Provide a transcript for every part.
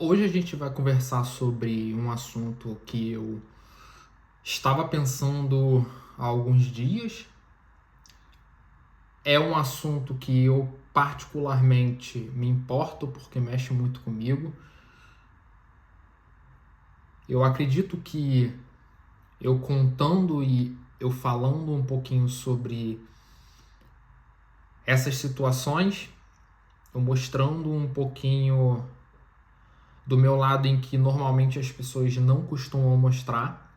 Hoje a gente vai conversar sobre um assunto que eu estava pensando há alguns dias. É um assunto que eu particularmente me importo porque mexe muito comigo. Eu acredito que eu contando e eu falando um pouquinho sobre essas situações, eu mostrando um pouquinho do meu lado em que normalmente as pessoas não costumam mostrar.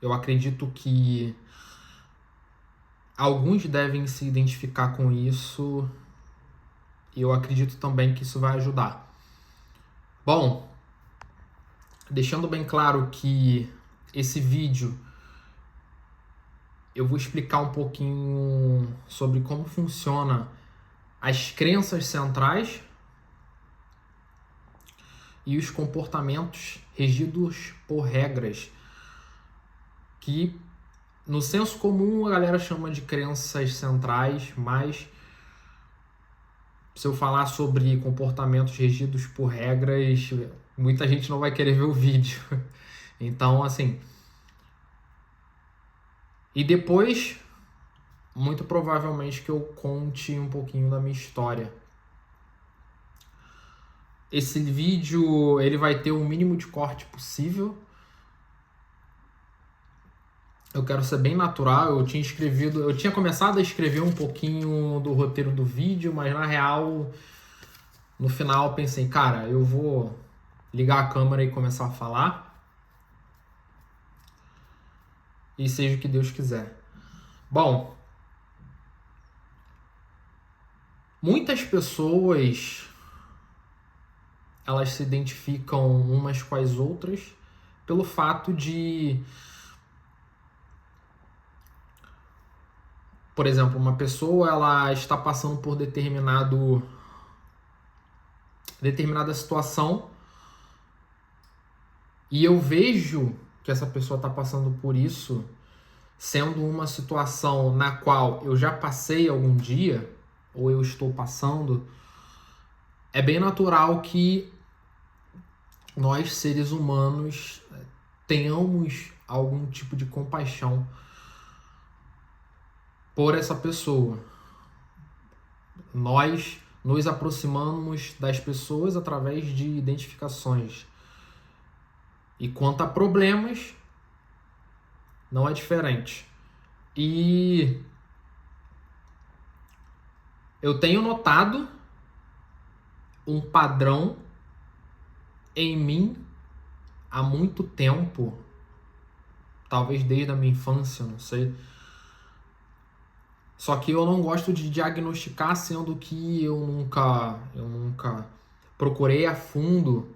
Eu acredito que alguns devem se identificar com isso e eu acredito também que isso vai ajudar. Bom, deixando bem claro que esse vídeo eu vou explicar um pouquinho sobre como funciona as crenças centrais e os comportamentos regidos por regras que no senso comum a galera chama de crenças centrais, mas se eu falar sobre comportamentos regidos por regras, muita gente não vai querer ver o vídeo. Então, assim. E depois, muito provavelmente que eu conte um pouquinho da minha história. Esse vídeo, ele vai ter o mínimo de corte possível. Eu quero ser bem natural. Eu tinha começado a escrever um pouquinho do roteiro do vídeo, mas na real, no final eu pensei, cara, eu vou ligar a câmera e começar a falar. E seja o que Deus quiser. Bom, muitas pessoas elas se identificam umas com as outras pelo fato de, por exemplo, uma pessoa ela está passando por determinada situação e eu vejo que essa pessoa está passando por isso sendo uma situação na qual eu já passei algum dia ou eu estou passando. É bem natural que nós, seres humanos, tenhamos algum tipo de compaixão por essa pessoa. Nós nos aproximamos das pessoas através de identificações. E quanto a problemas, não é diferente. E eu tenho notado um padrão em mim há muito tempo, talvez desde a minha infância, não sei. Só que eu não gosto de diagnosticar, sendo que eu nunca procurei a fundo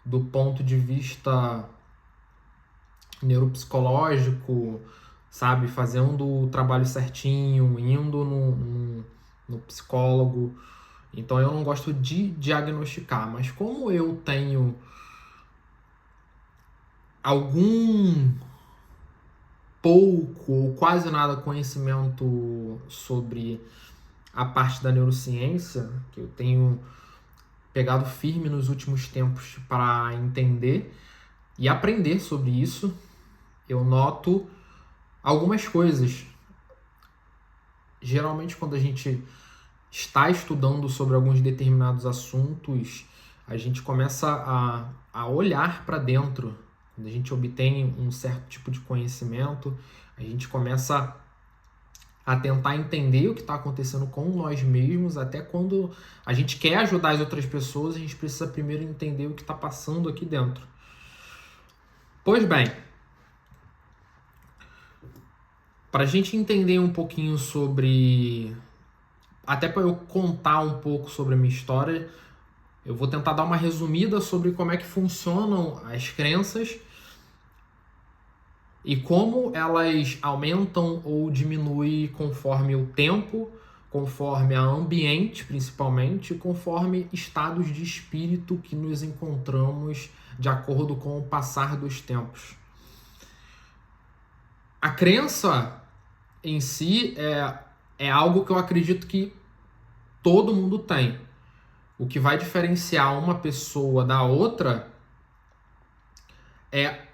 do ponto de vista neuropsicológico, sabe? Fazendo o trabalho certinho, indo no psicólogo. Então eu não gosto de diagnosticar, mas como eu tenho algum pouco ou quase nada conhecimento sobre a parte da neurociência, que eu tenho pegado firme nos últimos tempos para entender e aprender sobre isso, eu noto algumas coisas. Geralmente, quando a gente está estudando sobre alguns determinados assuntos, a gente começa a olhar para dentro. Quando a gente obtém um certo tipo de conhecimento, a gente começa a tentar entender o que está acontecendo com nós mesmos. Até quando a gente quer ajudar as outras pessoas, a gente precisa primeiro entender o que está passando aqui dentro. Pois bem, para a gente entender um pouquinho sobre... Até para eu contar um pouco sobre a minha história, eu vou tentar dar uma resumida sobre como é que funcionam as crenças e como elas aumentam ou diminuem conforme o tempo, conforme a ambiente, principalmente, conforme estados de espírito que nos encontramos de acordo com o passar dos tempos. A crença em si é algo que eu acredito que todo mundo tem. O que vai diferenciar uma pessoa da outra é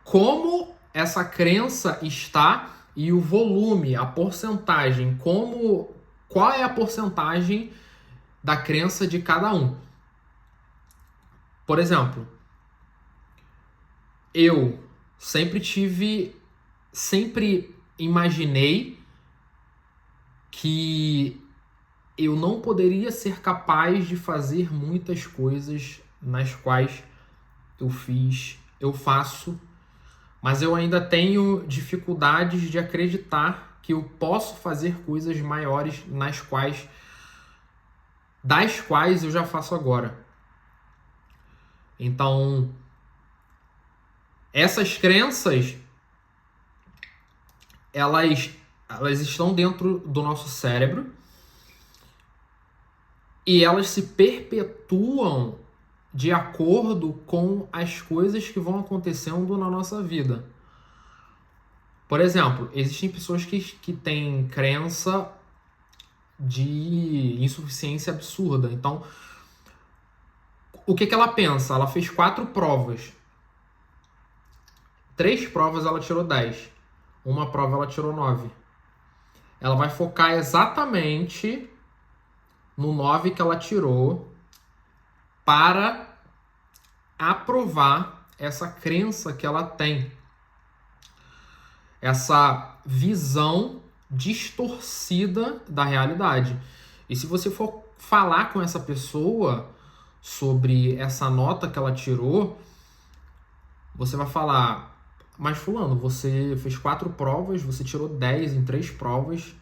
como essa crença está e o volume, a porcentagem, qual é a porcentagem da crença de cada um. Por exemplo, eu sempre imaginei que eu não poderia ser capaz de fazer muitas coisas nas quais eu faço, mas eu ainda tenho dificuldades de acreditar que eu posso fazer coisas maiores das quais eu já faço agora. Então, essas crenças, elas estão dentro do nosso cérebro e elas se perpetuam de acordo com as coisas que vão acontecendo na nossa vida. Por exemplo, existem pessoas que têm crença de insuficiência absurda. Então, o que ela pensa? Ela fez 4 provas. 3 provas ela tirou 10. Uma prova ela tirou 9. Ela vai focar exatamente no 9 que ela tirou para aprovar essa crença que ela tem. Essa visão distorcida da realidade. E se você for falar com essa pessoa sobre essa nota que ela tirou, você vai falar: mas fulano, você fez 4 provas, você tirou 10 em 3 provas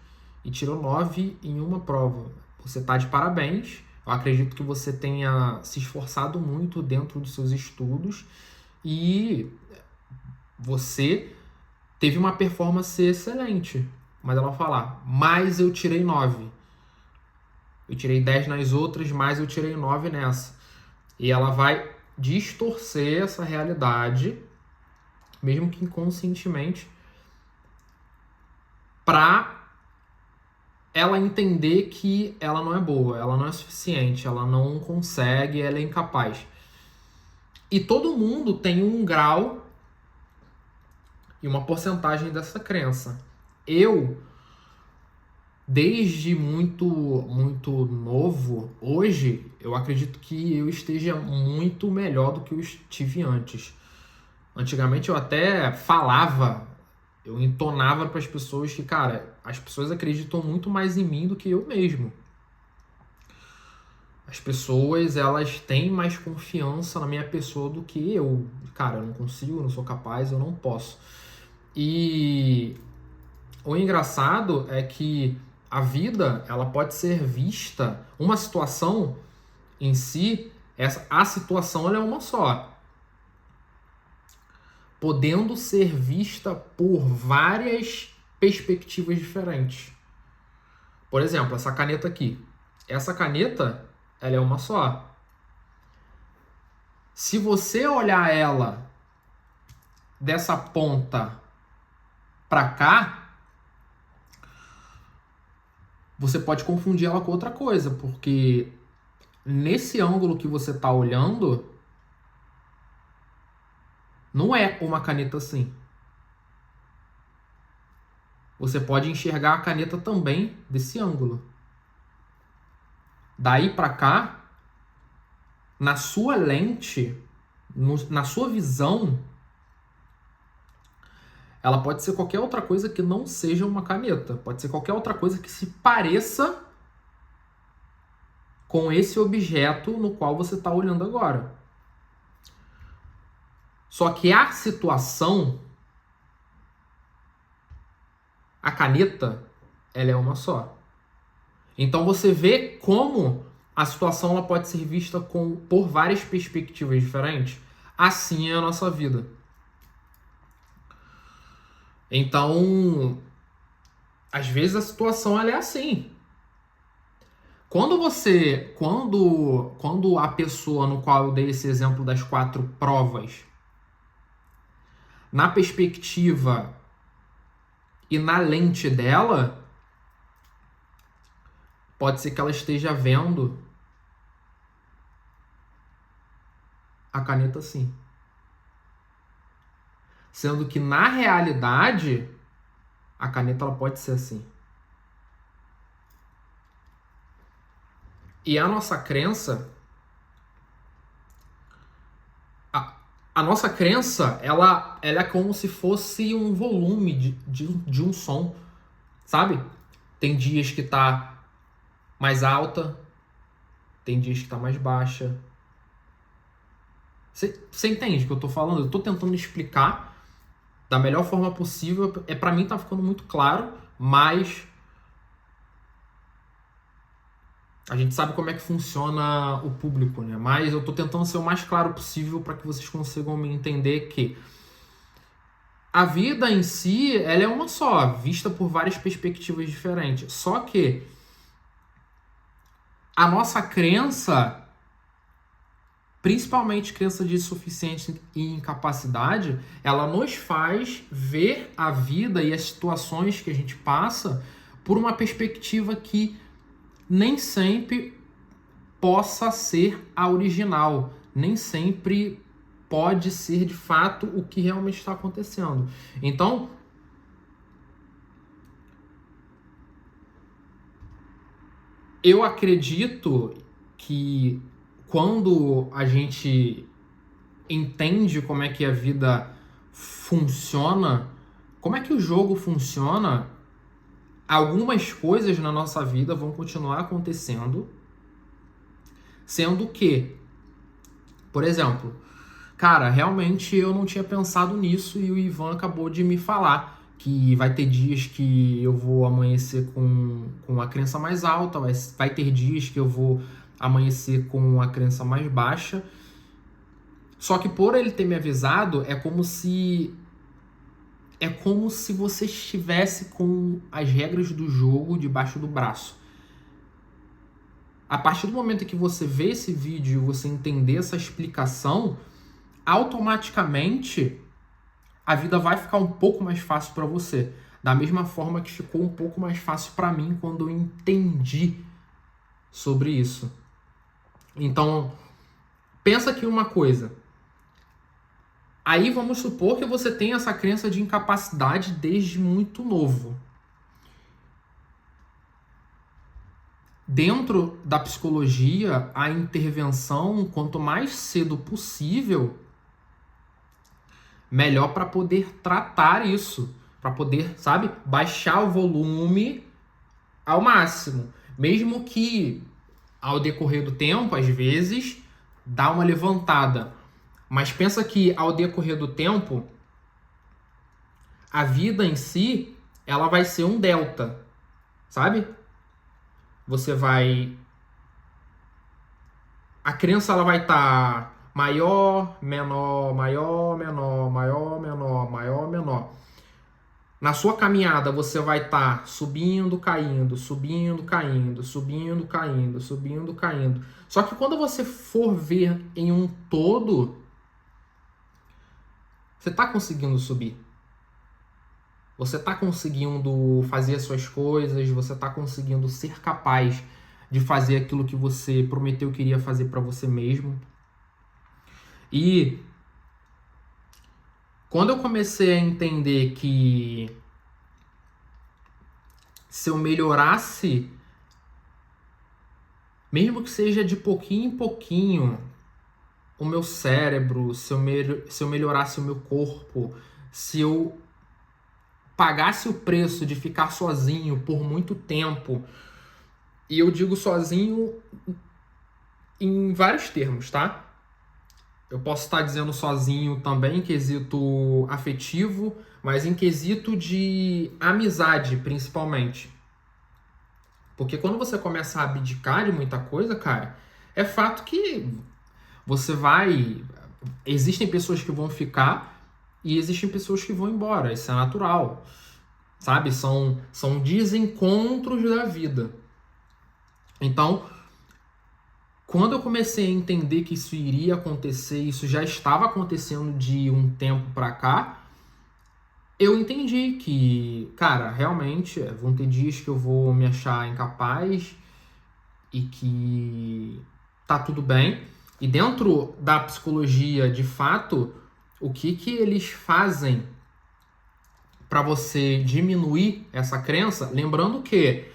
e tirou 9 em uma prova. Você tá de parabéns. Eu acredito que você tenha se esforçado muito dentro dos seus estudos e você teve uma performance excelente. Mas ela vai falar: mas eu tirei 9. Eu tirei 10 nas outras, mas eu tirei 9 nessa. E ela vai distorcer essa realidade, mesmo que inconscientemente, para ela entender que ela não é boa, ela não é suficiente, ela não consegue, ela é incapaz. E todo mundo tem um grau e uma porcentagem dessa crença. Eu, desde muito novo, hoje, eu acredito que eu esteja muito melhor do que eu estive antes. Antigamente eu até falava, eu entonava para as pessoas que, cara, as pessoas acreditam muito mais em mim do que eu mesmo. As pessoas, elas têm mais confiança na minha pessoa do que eu. Cara, eu não consigo, eu não sou capaz, eu não posso. E o engraçado é que a vida, ela pode ser vista, uma situação em si, a situação ela é uma só, podendo ser vista por várias perspectivas diferentes. Por exemplo, essa caneta aqui. Essa caneta, ela é uma só. Se você olhar ela dessa ponta para cá, você pode confundir ela com outra coisa, porque nesse ângulo que você está olhando, não é uma caneta assim. Você pode enxergar a caneta também desse ângulo. Daí para cá, na sua lente, na sua visão, ela pode ser qualquer outra coisa que não seja uma caneta. Pode ser qualquer outra coisa que se pareça com esse objeto no qual você está olhando agora. Só que a situação, a caneta, ela é uma só. Então você vê como a situação ela pode ser vista por várias perspectivas diferentes. Assim é a nossa vida. Então, às vezes a situação ela é assim. Quando a pessoa no qual eu dei esse exemplo das 4 provas, na perspectiva e na lente dela, pode ser que ela esteja vendo A caneta sim. Sendo que na realidade a caneta ela pode ser assim. E a nossa crença, a nossa crença, ela é como se fosse um volume de um som, sabe? Tem dias que tá mais alta, tem dias que tá mais baixa. Você entende o que eu tô falando? Eu tô tentando explicar da melhor forma possível. Para mim tá ficando muito claro, mas a gente sabe como é que funciona o público, né? Mas eu tô tentando ser o mais claro possível para que vocês consigam me entender que a vida em si, ela é uma só, vista por várias perspectivas diferentes. Só que a nossa crença, principalmente crença de suficiência e incapacidade, ela nos faz ver a vida e as situações que a gente passa por uma perspectiva que nem sempre possa ser a original, nem sempre pode ser de fato o que realmente está acontecendo. Então, eu acredito que quando a gente entende como é que a vida funciona, como é que o jogo funciona, algumas coisas na nossa vida vão continuar acontecendo, sendo que, por exemplo, cara, realmente eu não tinha pensado nisso e o Ivan acabou de me falar que vai ter dias que eu vou amanhecer com a crença mais alta, vai ter dias que eu vou amanhecer com a crença mais baixa. Só que por ele ter me avisado, é como se você estivesse com as regras do jogo debaixo do braço. A partir do momento que você vê esse vídeo e você entender essa explicação, automaticamente a vida vai ficar um pouco mais fácil para você. Da mesma forma que ficou um pouco mais fácil para mim quando eu entendi sobre isso. Então, pensa aqui uma coisa. Aí vamos supor que você tem essa crença de incapacidade desde muito novo. Dentro da psicologia, a intervenção, quanto mais cedo possível, melhor para poder tratar isso, para poder, sabe, baixar o volume ao máximo. Mesmo que ao decorrer do tempo, às vezes, dá uma levantada. Mas pensa que ao decorrer do tempo, a vida em si, ela vai ser um delta, sabe? Você vai... A crença ela vai estar maior, menor, maior, menor, maior, menor, maior, menor. Na sua caminhada você vai estar subindo, caindo, subindo, caindo, subindo, caindo, subindo, caindo. Só que quando você for ver em um todo, você está conseguindo subir. Você está conseguindo fazer as suas coisas, você está conseguindo ser capaz de fazer aquilo que você prometeu que iria fazer para você mesmo. E quando eu comecei a entender que se eu melhorasse, mesmo que seja de pouquinho em pouquinho, o meu cérebro, se eu melhorasse o meu corpo, se eu pagasse o preço de ficar sozinho por muito tempo, e eu digo sozinho em vários termos, tá? Eu posso estar dizendo sozinho também em quesito afetivo, mas em quesito de amizade, principalmente. Porque quando você começa a abdicar de muita coisa, cara, é fato que você vai... Existem pessoas que vão ficar e existem pessoas que vão embora. Isso é natural, sabe? São desencontros da vida. Então, quando eu comecei a entender que isso iria acontecer, isso já estava acontecendo de um tempo para cá, eu entendi que, cara, realmente vão ter dias que eu vou me achar incapaz e que tá tudo bem. E dentro da psicologia, de fato, o que eles fazem para você diminuir essa crença? Lembrando que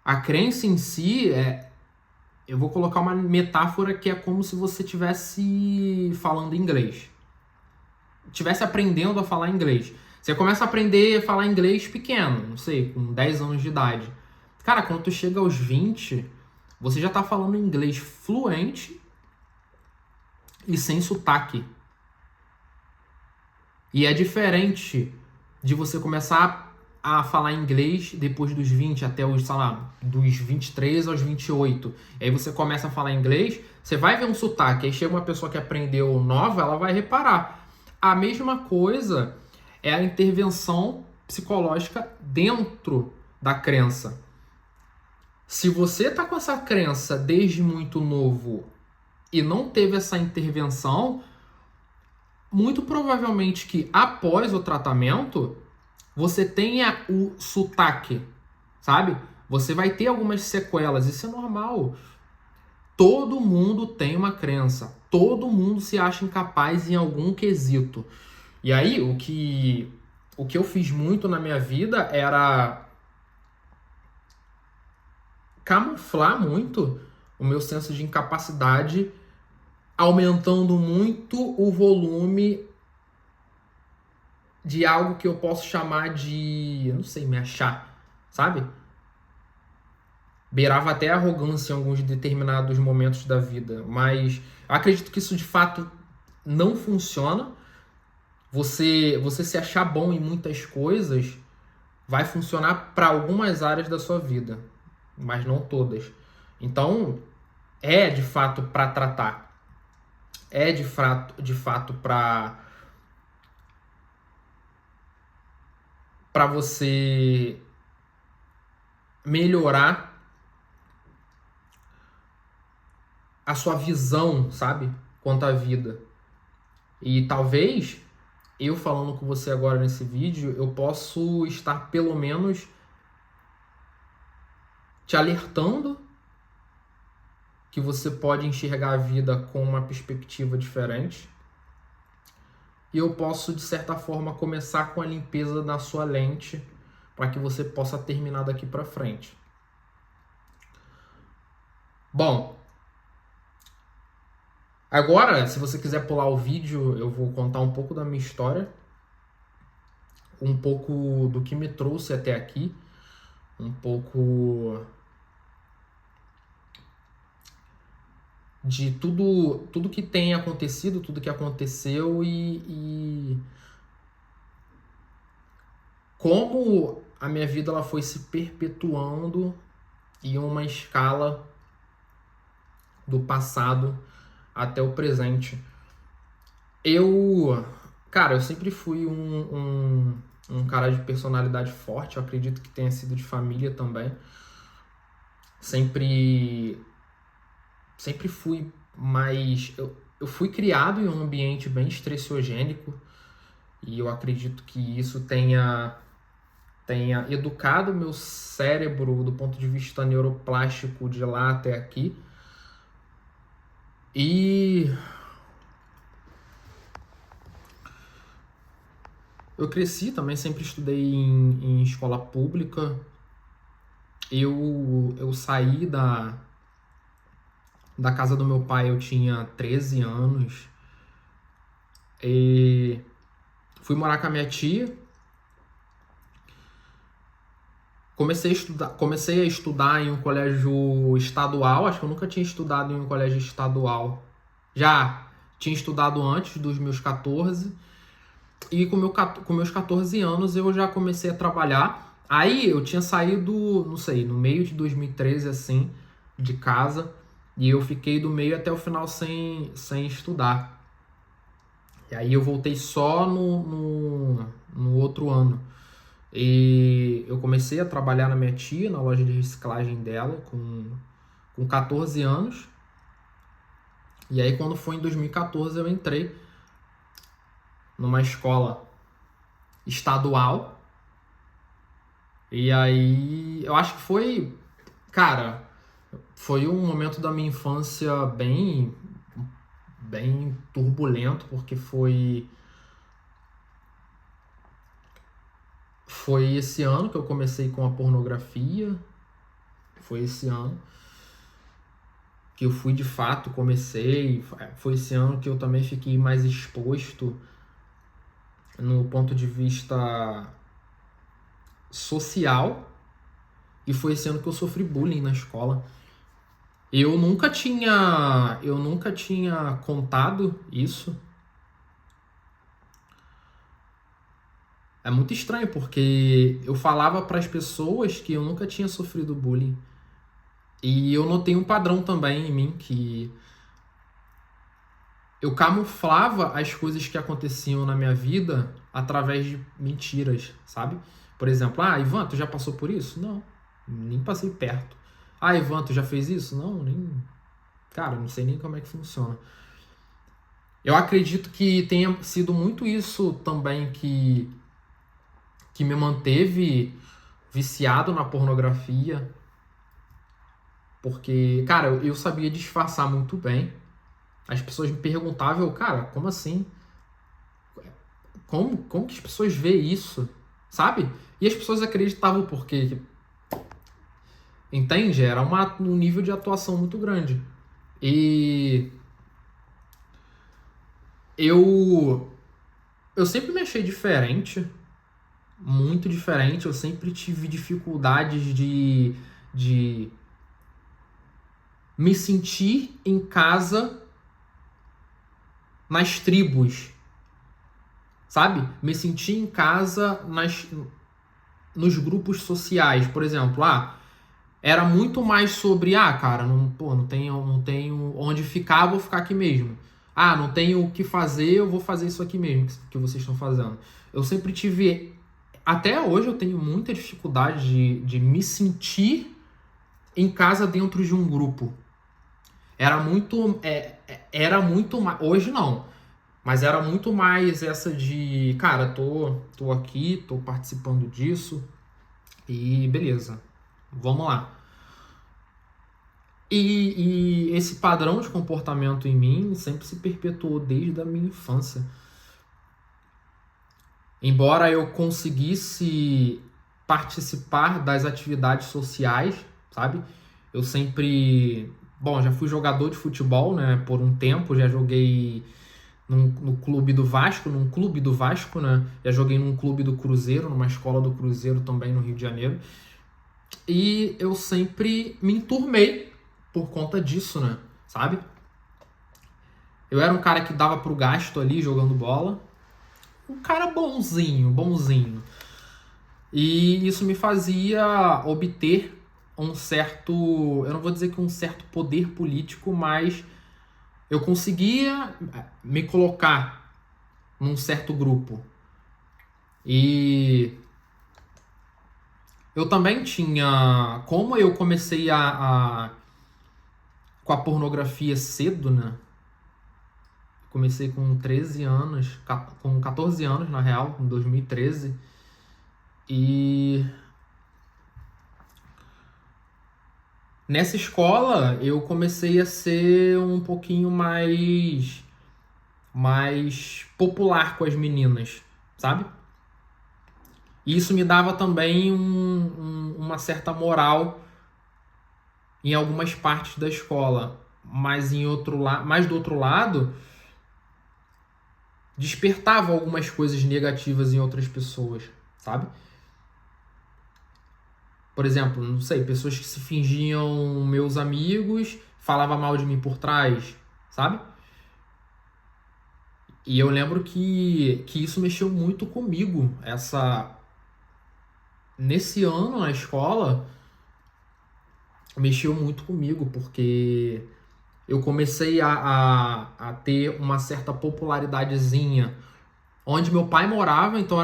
a crença em si eu vou colocar uma metáfora que é como se você estivesse falando inglês. Estivesse aprendendo a falar inglês. Você começa a aprender a falar inglês pequeno, não sei, com 10 anos de idade. Cara, quando tu chega aos 20, você já tá falando inglês fluente e sem sotaque. E é diferente de você começar a falar inglês depois dos 20 até os, sei lá, dos 23 aos 28. E aí você começa a falar inglês, você vai ver um sotaque, aí chega uma pessoa que aprendeu nova, ela vai reparar. A mesma coisa é a intervenção psicológica dentro da crença. Se você tá com essa crença desde muito novo e não teve essa intervenção, muito provavelmente que após o tratamento você tenha o sotaque, sabe? Você vai ter algumas sequelas, isso é normal. Todo mundo tem uma crença, todo mundo se acha incapaz em algum quesito. E aí, o que eu fiz muito na minha vida era camuflar muito o meu senso de incapacidade, aumentando muito o volume de algo que eu posso chamar de, eu não sei, me achar, sabe? Beirava até arrogância em alguns determinados momentos da vida, mas eu acredito que isso de fato não funciona. Você se achar bom em muitas coisas vai funcionar para algumas áreas da sua vida, mas não todas. Então, é de fato para tratar. É de fato para você melhorar a sua visão, sabe? Quanto à vida. E talvez eu falando com você agora nesse vídeo, eu posso estar pelo menos te alertando que você pode enxergar a vida com uma perspectiva diferente. E eu posso, de certa forma, começar com a limpeza da sua lente para que você possa terminar daqui para frente. Bom, agora, se você quiser pular o vídeo, eu vou contar um pouco da minha história, um pouco do que me trouxe até aqui, um pouco de tudo que tem acontecido, tudo que aconteceu e como a minha vida ela foi se perpetuando em uma escala do passado até o presente. Cara, eu sempre fui um cara de personalidade forte, eu acredito que tenha sido de família também. Sempre fui mais... Eu fui criado em um ambiente bem estressogênico e eu acredito que isso tenha educado meu cérebro do ponto de vista neuroplástico de lá até aqui. E eu cresci também, sempre estudei em escola pública. Eu saí da casa do meu pai, eu tinha 13 anos. E fui morar com a minha tia. Comecei a estudar em um colégio estadual. Acho que eu nunca tinha estudado em um colégio estadual. Já tinha estudado antes dos meus 14. E com meus 14 anos eu já comecei a trabalhar. Aí eu tinha saído, não sei, no meio de 2013, assim, de casa. E eu fiquei do meio até o final sem estudar. E aí eu voltei só no outro ano. E eu comecei a trabalhar na minha tia, na loja de reciclagem dela, com 14 anos. E aí quando foi em 2014 eu entrei numa escola estadual. E aí eu acho que foi, cara, foi um momento da minha infância bem turbulento, porque foi esse ano que eu comecei com a pornografia, foi esse ano que eu fui de fato, comecei, foi esse ano que eu também fiquei mais exposto no ponto de vista social, e foi esse ano que eu sofri bullying na escola. Eu nunca tinha contado isso. É muito estranho, porque eu falava para as pessoas que eu nunca tinha sofrido bullying. E eu notei um padrão também em mim, que eu camuflava as coisas que aconteciam na minha vida através de mentiras, sabe? Por exemplo, Ivan, tu já passou por isso? Não, nem passei perto. Ivan, tu já fez isso? Não, nem. Cara, não sei nem como é que funciona. Eu acredito que tenha sido muito isso também que me manteve viciado na pornografia, porque, cara, eu sabia disfarçar muito bem. As pessoas me perguntavam, cara, como assim? Como que as pessoas veem isso? Sabe? E as pessoas acreditavam porque, entende? Era um nível de atuação muito grande. E eu sempre me achei diferente, muito diferente. Eu sempre tive dificuldades de me sentir em casa nas tribos, sabe? Me sentir em casa nos grupos sociais. Por exemplo, era muito mais sobre, cara, não tenho onde ficar, vou ficar aqui mesmo. Não tenho o que fazer, eu vou fazer isso aqui mesmo que vocês estão fazendo. Eu sempre tive, até hoje eu tenho muita dificuldade de me sentir em casa dentro de um grupo. Era muito mais, hoje não, mas era muito mais essa de, cara, tô aqui, tô participando disso e beleza, vamos lá. E esse padrão de comportamento em mim sempre se perpetuou desde a minha infância. Embora eu conseguisse participar das atividades sociais, sabe? Eu sempre, bom, já fui jogador de futebol, né? Por um tempo, já joguei no clube do Vasco, num clube do Vasco, né? Já joguei num clube do Cruzeiro, numa escola do Cruzeiro também no Rio de Janeiro. E eu sempre me enturmei por conta disso, né? Sabe? Eu era um cara que dava pro gasto ali jogando bola. Um cara bonzinho, bonzinho. E isso me fazia obter um certo, eu não vou dizer que um certo poder político, mas eu conseguia me colocar num certo grupo. E eu também tinha, como eu comecei com a pornografia cedo, né? Comecei com 13 anos, com 14 anos na real, em 2013. E nessa escola eu comecei a ser um pouquinho mais popular com as meninas, sabe? E isso me dava também uma certa moral em algumas partes da escola, mas mais do outro lado, despertava algumas coisas negativas em outras pessoas, sabe? Por exemplo, não sei, pessoas que se fingiam meus amigos, falavam mal de mim por trás, sabe? E eu lembro que isso mexeu muito comigo. Nesse ano na escola, mexeu muito comigo, porque eu comecei a ter uma certa popularidadezinha onde meu pai morava. Então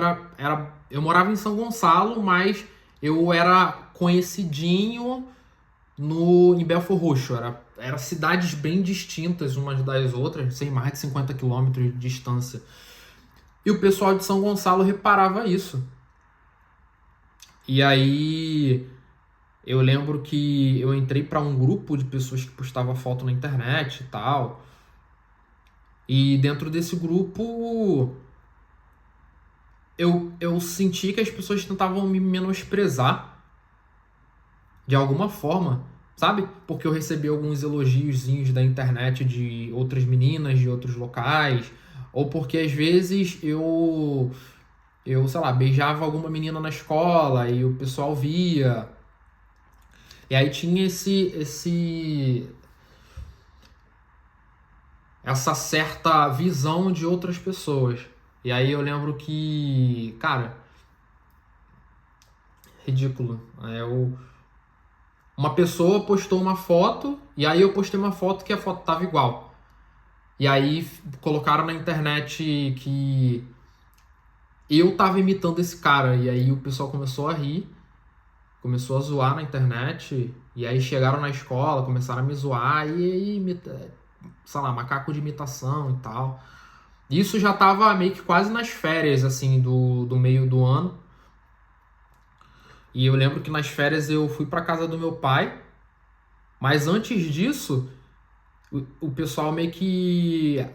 eu morava em São Gonçalo, mas eu era conhecidinho em Belford Roxo. Era cidades bem distintas umas das outras, sem mais de 50 quilômetros de distância. E o pessoal de São Gonçalo reparava isso. E aí Eu lembro que eu entrei para um grupo de pessoas que postavam foto na internet e tal. E dentro desse grupo eu senti que as pessoas tentavam me menosprezar de alguma forma, sabe? Porque eu recebi alguns elogiozinhos da internet de outras meninas de outros locais, ou porque às vezes sei lá, beijava alguma menina na escola e o pessoal via. E aí tinha essa certa visão de outras pessoas. E aí eu lembro que, cara, ridículo. Uma pessoa postou uma foto e aí eu postei uma foto que a foto tava igual. E aí colocaram na internet que eu tava imitando esse cara. E aí o pessoal começou a rir, começou a zoar na internet. E aí chegaram na escola, começaram a me zoar. E aí, sei lá, macaco de imitação e tal. Isso já tava meio que quase nas férias, assim, do meio do ano. E eu lembro que nas férias eu fui pra casa do meu pai. Mas antes disso, o pessoal meio que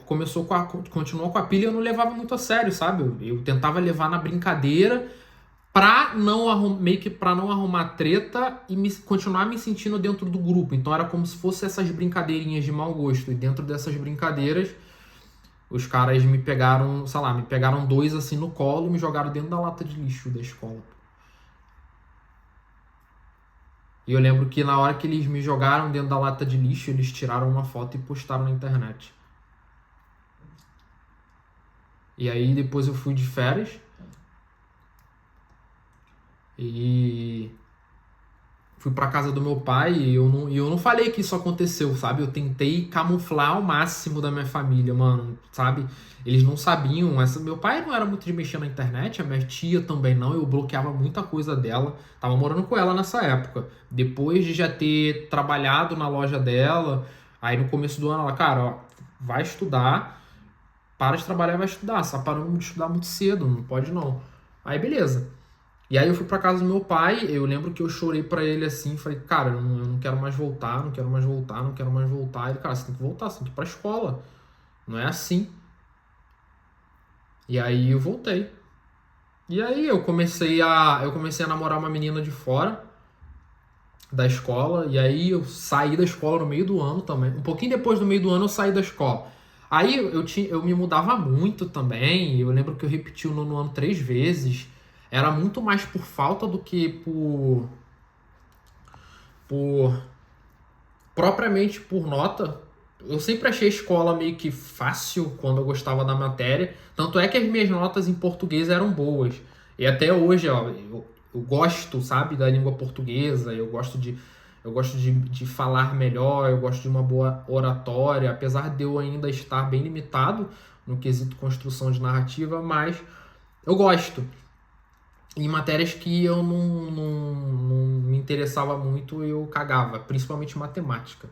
continuou com a pilha e eu não levava muito a sério, sabe? Eu tentava levar na brincadeira pra meio que pra não arrumar treta e continuar me sentindo dentro do grupo. Então era como se fosse essas brincadeirinhas de mau gosto. E dentro dessas brincadeiras, os caras me pegaram, sei lá, me pegaram dois assim no colo e me jogaram dentro da lata de lixo da escola. E eu lembro que na hora que eles me jogaram dentro da lata de lixo, eles tiraram uma foto e postaram na internet. E aí depois eu fui de férias e fui pra casa do meu pai e eu não falei que isso aconteceu, sabe? Eu tentei camuflar ao máximo da minha família, mano, sabe? Eles não sabiam. Meu pai não era muito de mexer na internet, a minha tia também não. Eu bloqueava muita coisa dela. Tava morando com ela nessa época. Depois de já ter trabalhado na loja dela, aí no começo do ano ela, cara, ó, vai estudar, para de trabalhar e vai estudar. Você tá parando de estudar muito cedo, não pode não. Aí beleza. E aí eu fui pra casa do meu pai, eu lembro que eu chorei pra ele assim, falei, cara, eu não quero mais voltar, não quero mais voltar, não quero mais voltar. Ele, cara, você tem que voltar, você tem que ir pra escola. Não é assim. E aí eu voltei. E aí eu comecei a namorar uma menina de fora da escola, e aí eu saí da escola no meio do ano também. Um pouquinho depois do meio do ano eu saí da escola. Aí eu me mudava muito também, eu lembro que eu repeti o nono ano 3 vezes. Era muito mais por falta do que por propriamente por nota. Eu sempre achei a escola meio que fácil quando eu gostava da matéria. Tanto é que as minhas notas em português eram boas. E até hoje, ó, eu gosto, sabe, da língua portuguesa, eu gosto de falar melhor, eu gosto de uma boa oratória, apesar de eu ainda estar bem limitado no quesito construção de narrativa, mas eu gosto. Em matérias que eu não me interessava muito, eu cagava, principalmente matemática.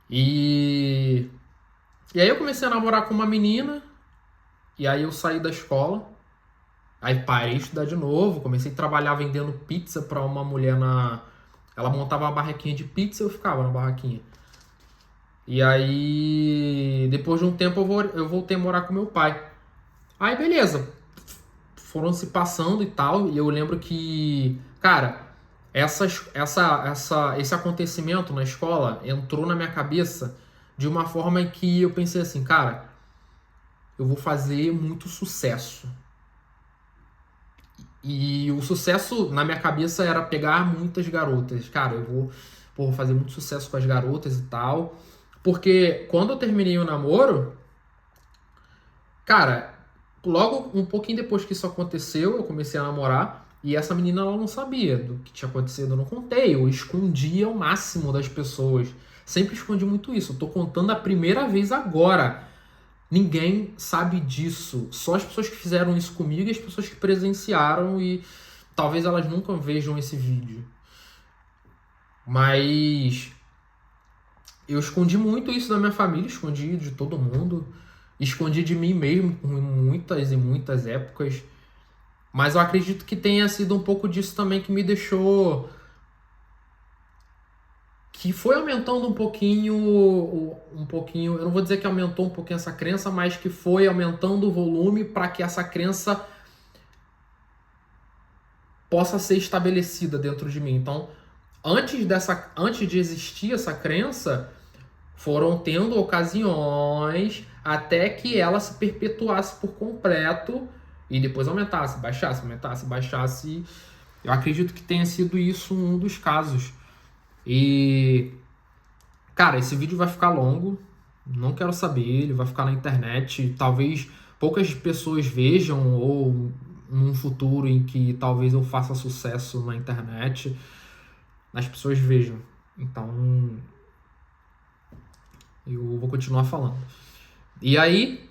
E, e aí eu comecei a namorar com uma menina, e aí eu saí da escola, aí parei de estudar de novo, comecei a trabalhar vendendo pizza para uma mulher na... Ela montava uma barraquinha de pizza e eu ficava na barraquinha. E aí, depois de um tempo, eu voltei a morar com meu pai. Aí, beleza. Foram se passando e tal, e eu lembro que, cara, esse acontecimento na escola entrou na minha cabeça de uma forma em que eu pensei assim, cara, eu vou fazer muito sucesso. E o sucesso na minha cabeça era pegar muitas garotas. Cara, vou fazer muito sucesso com as garotas e tal. Porque quando eu terminei o namoro, cara, logo um pouquinho depois que isso aconteceu, eu comecei a namorar. E essa menina ela não sabia do que tinha acontecido. Eu não contei, eu escondia o máximo das pessoas. Sempre escondi muito isso. Eu tô contando a primeira vez agora. Ninguém sabe disso. Só as pessoas que fizeram isso comigo e as pessoas que presenciaram e talvez elas nunca vejam esse vídeo. Mas eu escondi muito isso da minha família, escondi de todo mundo, escondi de mim mesmo em muitas e muitas épocas. Mas eu acredito que tenha sido um pouco disso também que me deixou que foi aumentando um pouquinho, eu não vou dizer que aumentou um pouquinho essa crença, mas que foi aumentando o volume para que essa crença possa ser estabelecida dentro de mim. Então, antes de existir essa crença, foram tendo ocasiões até que ela se perpetuasse por completo e depois aumentasse, baixasse, aumentasse, baixasse. Eu acredito que tenha sido isso um dos casos. E, cara, esse vídeo vai ficar longo, não quero saber, ele vai ficar na internet, talvez poucas pessoas vejam, ou num futuro em que talvez eu faça sucesso na internet, as pessoas vejam. Então, eu vou continuar falando. E aí,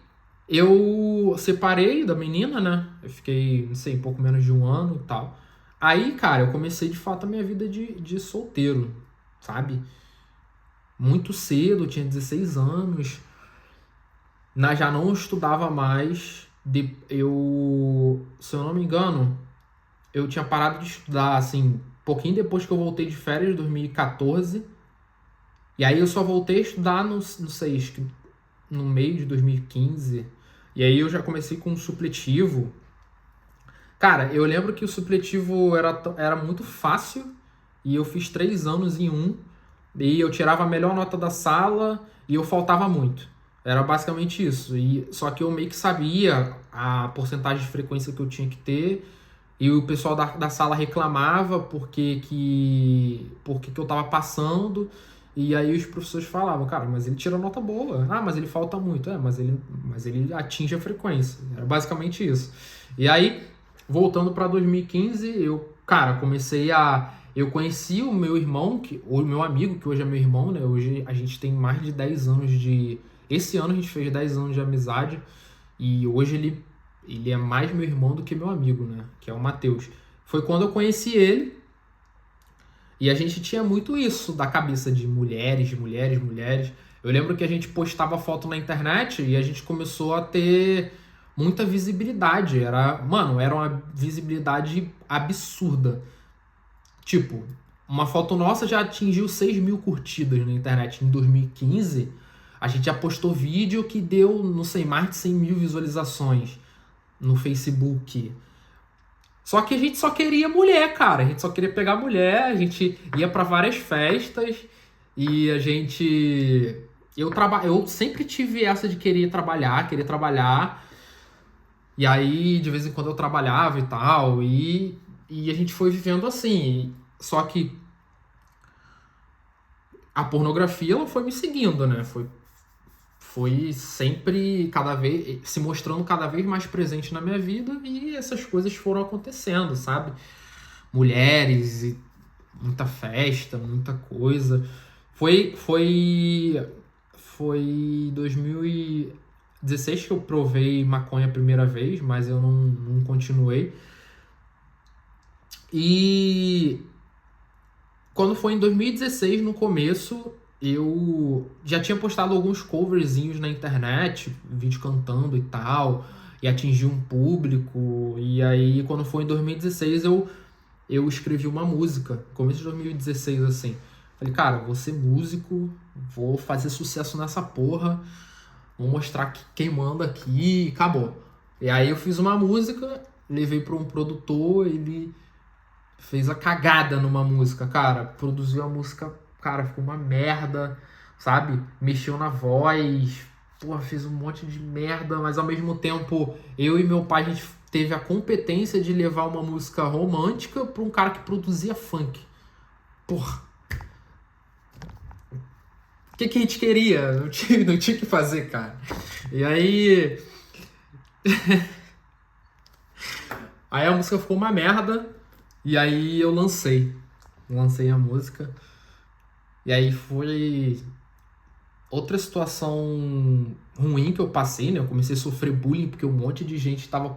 eu separei da menina, né? Eu fiquei, não sei, um pouco menos de um ano e tal. Aí, cara, eu comecei de fato a minha vida de solteiro, sabe? Muito cedo, eu tinha 16 anos. Já não estudava mais. Se eu não me engano, eu tinha parado de estudar, assim, pouquinho depois que eu voltei de férias, 2014. E aí eu só voltei a estudar, não sei, acho que no meio de 2015. E aí eu já comecei com um supletivo. Cara, eu lembro que o supletivo era muito fácil. E eu fiz 3 anos em um. E eu tirava a melhor nota da sala e eu faltava muito. Era basicamente isso. Só que eu meio que sabia a porcentagem de frequência que eu tinha que ter. E o pessoal da sala reclamava porque eu tava passando. E aí os professores falavam, cara, mas ele tira nota boa. Ah, mas ele falta muito. Mas ele atinge a frequência. Era basicamente isso. E aí, voltando para 2015, eu conheci o meu irmão, o meu amigo, que hoje é meu irmão, né? Hoje a gente tem mais de 10 anos Esse ano a gente fez 10 anos de amizade. E hoje ele é mais meu irmão do que meu amigo, né? Que é o Matheus. Foi quando eu conheci ele. E a gente tinha muito isso da cabeça de mulheres, mulheres, mulheres. Eu lembro que a gente postava foto na internet e a gente começou a ter muita visibilidade. Era uma visibilidade absurda. Tipo, uma foto nossa já atingiu 6 mil curtidas na internet em 2015. A gente já postou vídeo que deu, não sei, mais de 100 mil visualizações no Facebook. Só que a gente só queria mulher, cara. A gente só queria pegar mulher, a gente ia pra várias festas e a gente... Eu sempre tive essa de querer trabalhar. E aí, de vez em quando eu trabalhava e tal. E a gente foi vivendo assim. Só que a pornografia, ela foi me seguindo, né? Foi sempre se mostrando cada vez mais presente na minha vida e essas coisas foram acontecendo, sabe? Mulheres e muita festa, muita coisa. Foi 2016 que eu provei maconha a primeira vez, mas eu não continuei. E quando foi em 2016, no começo, eu já tinha postado alguns coverzinhos na internet, vídeo cantando e tal, e atingi um público. E aí, quando foi em 2016, eu escrevi uma música, começo de 2016, assim. Falei, cara, vou ser músico, vou fazer sucesso nessa porra, vou mostrar quem manda aqui, e acabou. E aí eu fiz uma música, levei para um produtor, ele fez a cagada numa música, cara. Produziu a música, cara, ficou uma merda, sabe? Mexeu na voz, porra, fez um monte de merda, mas ao mesmo tempo, eu e meu pai, a gente teve a competência de levar uma música romântica pra um cara que produzia funk. Porra. O que a gente queria? Não tinha o que fazer, cara. E aí... Aí a música ficou uma merda. E aí eu lancei a música. E aí foi outra situação ruim que eu passei, né? Eu comecei a sofrer bullying porque um monte de gente tava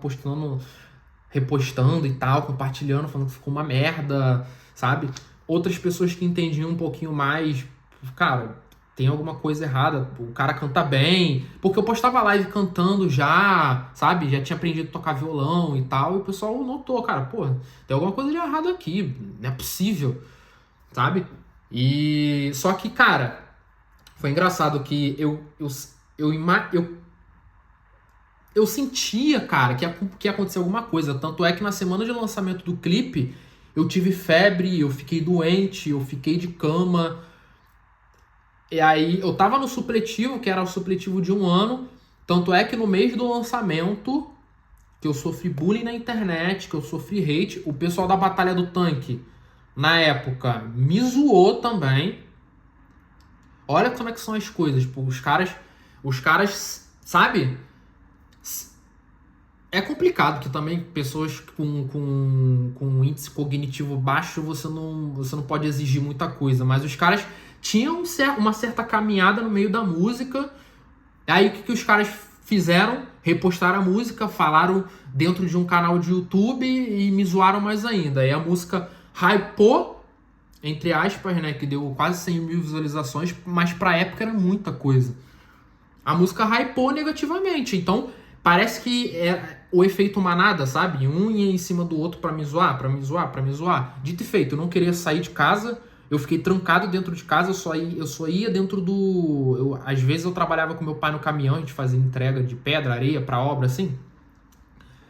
repostando e tal, compartilhando, falando que ficou uma merda, sabe? Outras pessoas que entendiam um pouquinho mais, cara, tem alguma coisa errada, o cara canta bem, porque eu postava live cantando já, sabe? Já tinha aprendido a tocar violão e tal, e o pessoal notou, cara, pô, tem alguma coisa de errado aqui, não é possível, sabe? E só que, cara, foi engraçado que eu sentia, cara, que ia acontecer alguma coisa. Tanto é que na semana de lançamento do clipe, eu tive febre, eu fiquei doente, eu fiquei de cama. E aí eu tava no supletivo, que era o supletivo de 1 ano. Tanto é que no mês do lançamento, que eu sofri bullying na internet, que eu sofri hate, o pessoal da Batalha do Tanque, na época, me zoou também. Olha como é que são as coisas, pô. Os caras, sabe? É complicado que também pessoas com índice cognitivo baixo você não pode exigir muita coisa, mas os caras tinham uma certa caminhada no meio da música. Aí o que os caras fizeram? Repostaram a música, falaram dentro de um canal de YouTube e me zoaram mais ainda. Aí a música hypou, entre aspas, né? Que deu quase 100 mil visualizações, mas pra época era muita coisa. A música hypou negativamente, então parece que é o efeito manada, sabe? Um ia em cima do outro pra me zoar, pra me zoar, pra me zoar. Dito e feito, eu não queria sair de casa, eu fiquei trancado dentro de casa, eu só ia dentro do... às vezes eu trabalhava com meu pai no caminhão, a gente fazia entrega de pedra, areia pra obra, assim.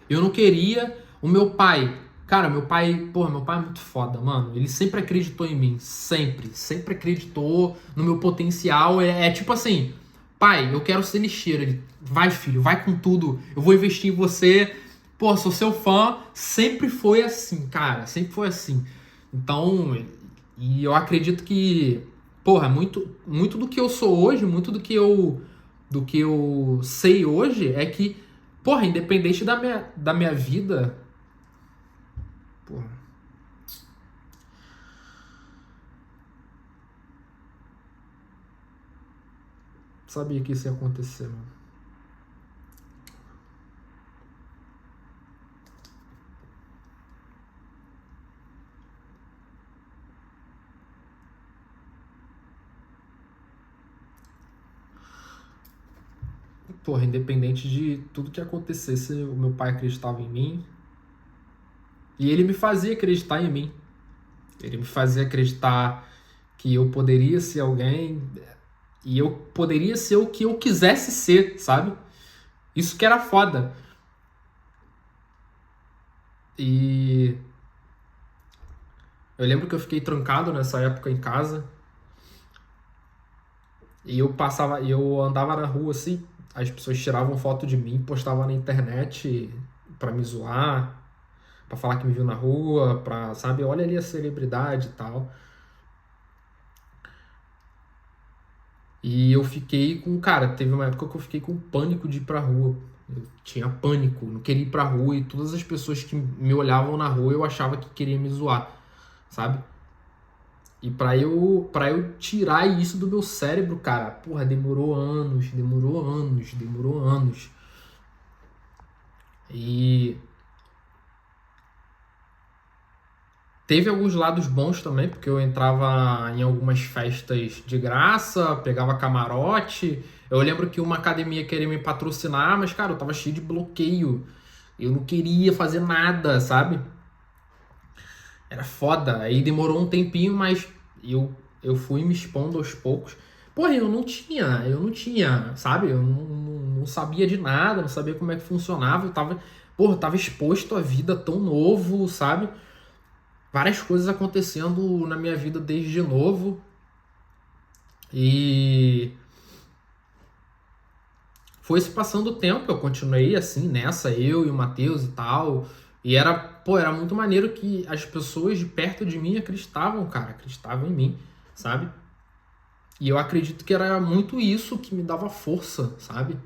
Eu não queria... O meu pai... Cara, meu pai é muito foda, mano. Ele sempre acreditou em mim, sempre acreditou no meu potencial. É tipo assim... Pai, eu quero ser lixeiro. Ele, vai filho, vai com tudo. Eu vou investir em você. Pô, sou seu fã. Sempre foi assim, cara. Sempre foi assim. Então, e eu acredito que, porra, muito do que eu sou hoje, muito do que eu sei hoje é que, porra, independente da minha vida, porra, sabia que isso ia acontecer, mano. Porra, independente de tudo que acontecesse, o meu pai acreditava em mim. E ele me fazia acreditar em mim. Ele me fazia acreditar que eu poderia ser alguém e eu poderia ser o que eu quisesse ser, sabe? Isso que era foda. E eu lembro que eu fiquei trancado nessa época em casa e eu andava na rua assim, as pessoas tiravam foto de mim, postavam na internet pra me zoar, pra falar que me viu na rua, pra, sabe, olha ali a celebridade e tal. E eu fiquei com, cara, teve uma época que eu fiquei com pânico de ir pra rua. Eu tinha pânico, não queria ir pra rua e todas as pessoas que me olhavam na rua eu achava que queria me zoar, sabe? E pra eu tirar isso do meu cérebro, cara, porra, demorou anos. E teve alguns lados bons também, porque eu entrava em algumas festas de graça, pegava camarote. Eu lembro que uma academia queria me patrocinar, mas, cara, eu tava cheio de bloqueio. Eu não queria fazer nada, sabe? Era foda. Aí demorou um tempinho, mas eu fui me expondo aos poucos. Porra, eu não tinha, sabe? Eu não sabia de nada, não sabia como é que funcionava. Eu tava exposto à vida tão novo, sabe? Várias coisas acontecendo na minha vida desde novo. E foi se passando o tempo, eu continuei assim, nessa, eu e o Matheus e tal. E era muito maneiro que as pessoas de perto de mim acreditavam, cara, acreditavam em mim, sabe? E eu acredito que era muito isso que me dava força, sabe?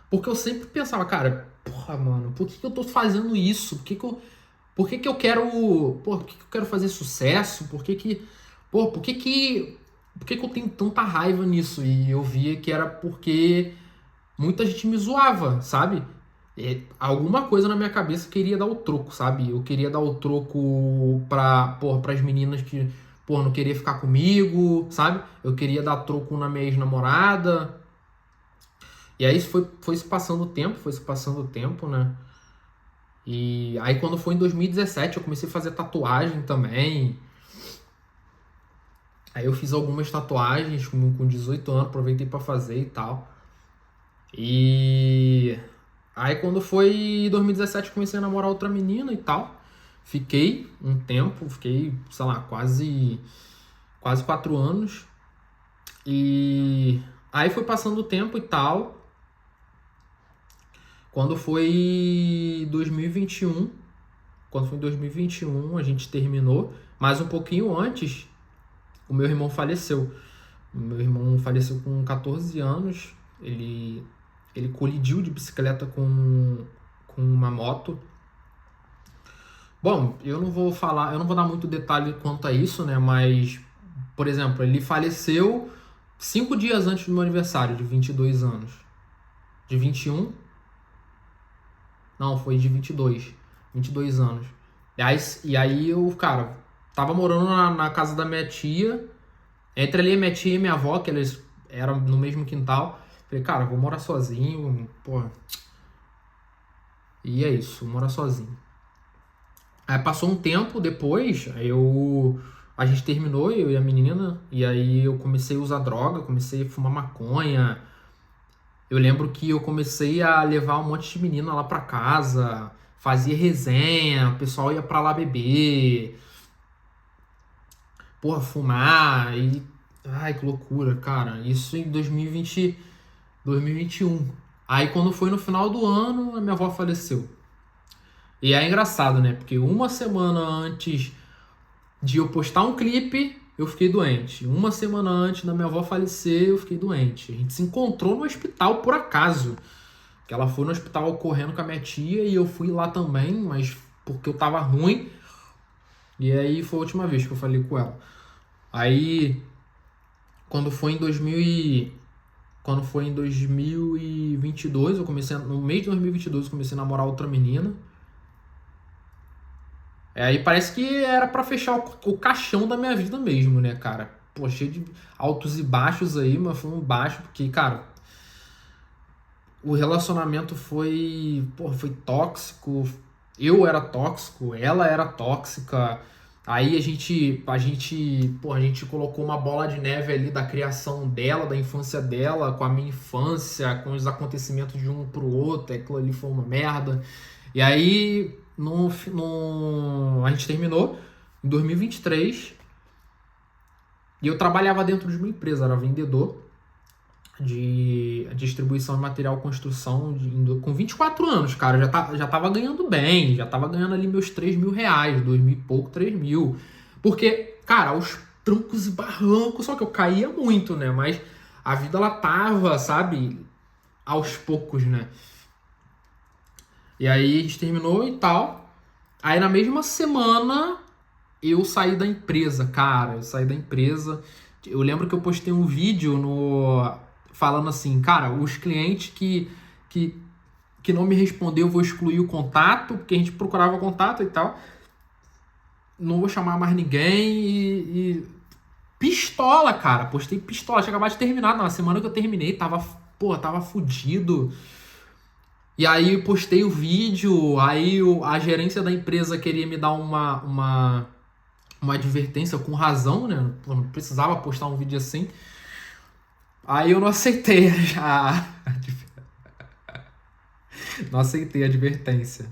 Porque eu sempre pensava, cara, porra, mano, por que que eu tô fazendo isso? Por que que eu quero, por que que eu quero fazer sucesso? Por que que eu tenho tanta raiva nisso? E eu via que era porque muita gente me zoava, sabe? Alguma coisa na minha cabeça queria dar o troco, sabe? Eu queria dar o troco pras meninas que, não queria ficar comigo, sabe? Eu queria dar troco na minha ex-namorada. E aí foi se passando o tempo, né? E aí quando foi em 2017 eu comecei a fazer tatuagem também. Aí eu fiz algumas tatuagens com 18 anos, aproveitei pra fazer e tal. E aí quando foi em 2017 comecei a namorar outra menina e tal. Fiquei um tempo, sei lá, quase 4 anos. E aí foi passando o tempo e tal. Quando foi 2021, a gente terminou, mas um pouquinho antes, o meu irmão faleceu. O meu irmão faleceu com 14 anos. Ele colidiu de bicicleta com uma moto. Bom, eu não vou dar muito detalhe quanto a isso, né? Mas, por exemplo, ele faleceu 5 dias antes do meu aniversário, de 22 anos. De 21? Não, foi de 22 anos. E aí eu, cara, tava morando na casa da minha tia. Entre ali a minha tia e minha avó, que eles eram no mesmo quintal. Falei, cara, vou morar sozinho, porra. E é isso, vou morar sozinho. Aí passou um tempo depois, a gente terminou, eu e a menina, e aí eu comecei a usar droga, comecei a fumar maconha. Eu lembro que eu comecei a levar um monte de menina lá pra casa, fazia resenha, o pessoal ia pra lá beber, porra, fumar, e... Ai, que loucura, cara. Isso em 2021. Aí quando foi no final do ano, a minha avó faleceu. E é engraçado, né? Porque uma semana antes de eu postar um clipe, eu fiquei doente. Uma semana antes da minha avó falecer, eu fiquei doente. A gente se encontrou no hospital por acaso. Que ela foi no hospital correndo com a minha tia e eu fui lá também, mas porque eu tava ruim. E aí foi a última vez que eu falei com ela. Aí, quando foi em 2022, no mês de 2022, eu comecei a namorar outra menina. Aí parece que era pra fechar o caixão da minha vida mesmo, né, cara? Pô, cheio de altos e baixos aí, mas foi um baixo, porque, cara, o relacionamento foi tóxico. Eu era tóxico, ela era tóxica. Aí a gente colocou uma bola de neve ali da criação dela, da infância dela, com a minha infância, com os acontecimentos de um pro outro, aquilo ali foi uma merda. E aí, a gente terminou em 2023 e eu trabalhava dentro de uma empresa, era vendedor de distribuição de material construção com 24 anos, cara. Já tava ganhando bem, já tava ganhando ali meus R$ 3.000, 2.000 e pouco, 3.000. Porque, cara, aos trancos e barrancos, só que eu caía muito, né? Mas a vida ela tava, sabe, aos poucos, né? E aí a gente terminou e tal. Aí na mesma semana eu saí da empresa, cara. Eu saí da empresa. Eu lembro que eu postei um vídeo falando assim, cara, os clientes que não me respondeu, eu vou excluir o contato, porque a gente procurava contato e tal. Não vou chamar mais ninguém pistola, cara. Postei pistola. Tinha acabado de terminar. Na semana que eu terminei, tava fudido. E aí eu postei o vídeo, aí a gerência da empresa queria me dar uma advertência com razão, né? Eu não precisava postar um vídeo assim. Aí eu não aceitei não aceitei a advertência.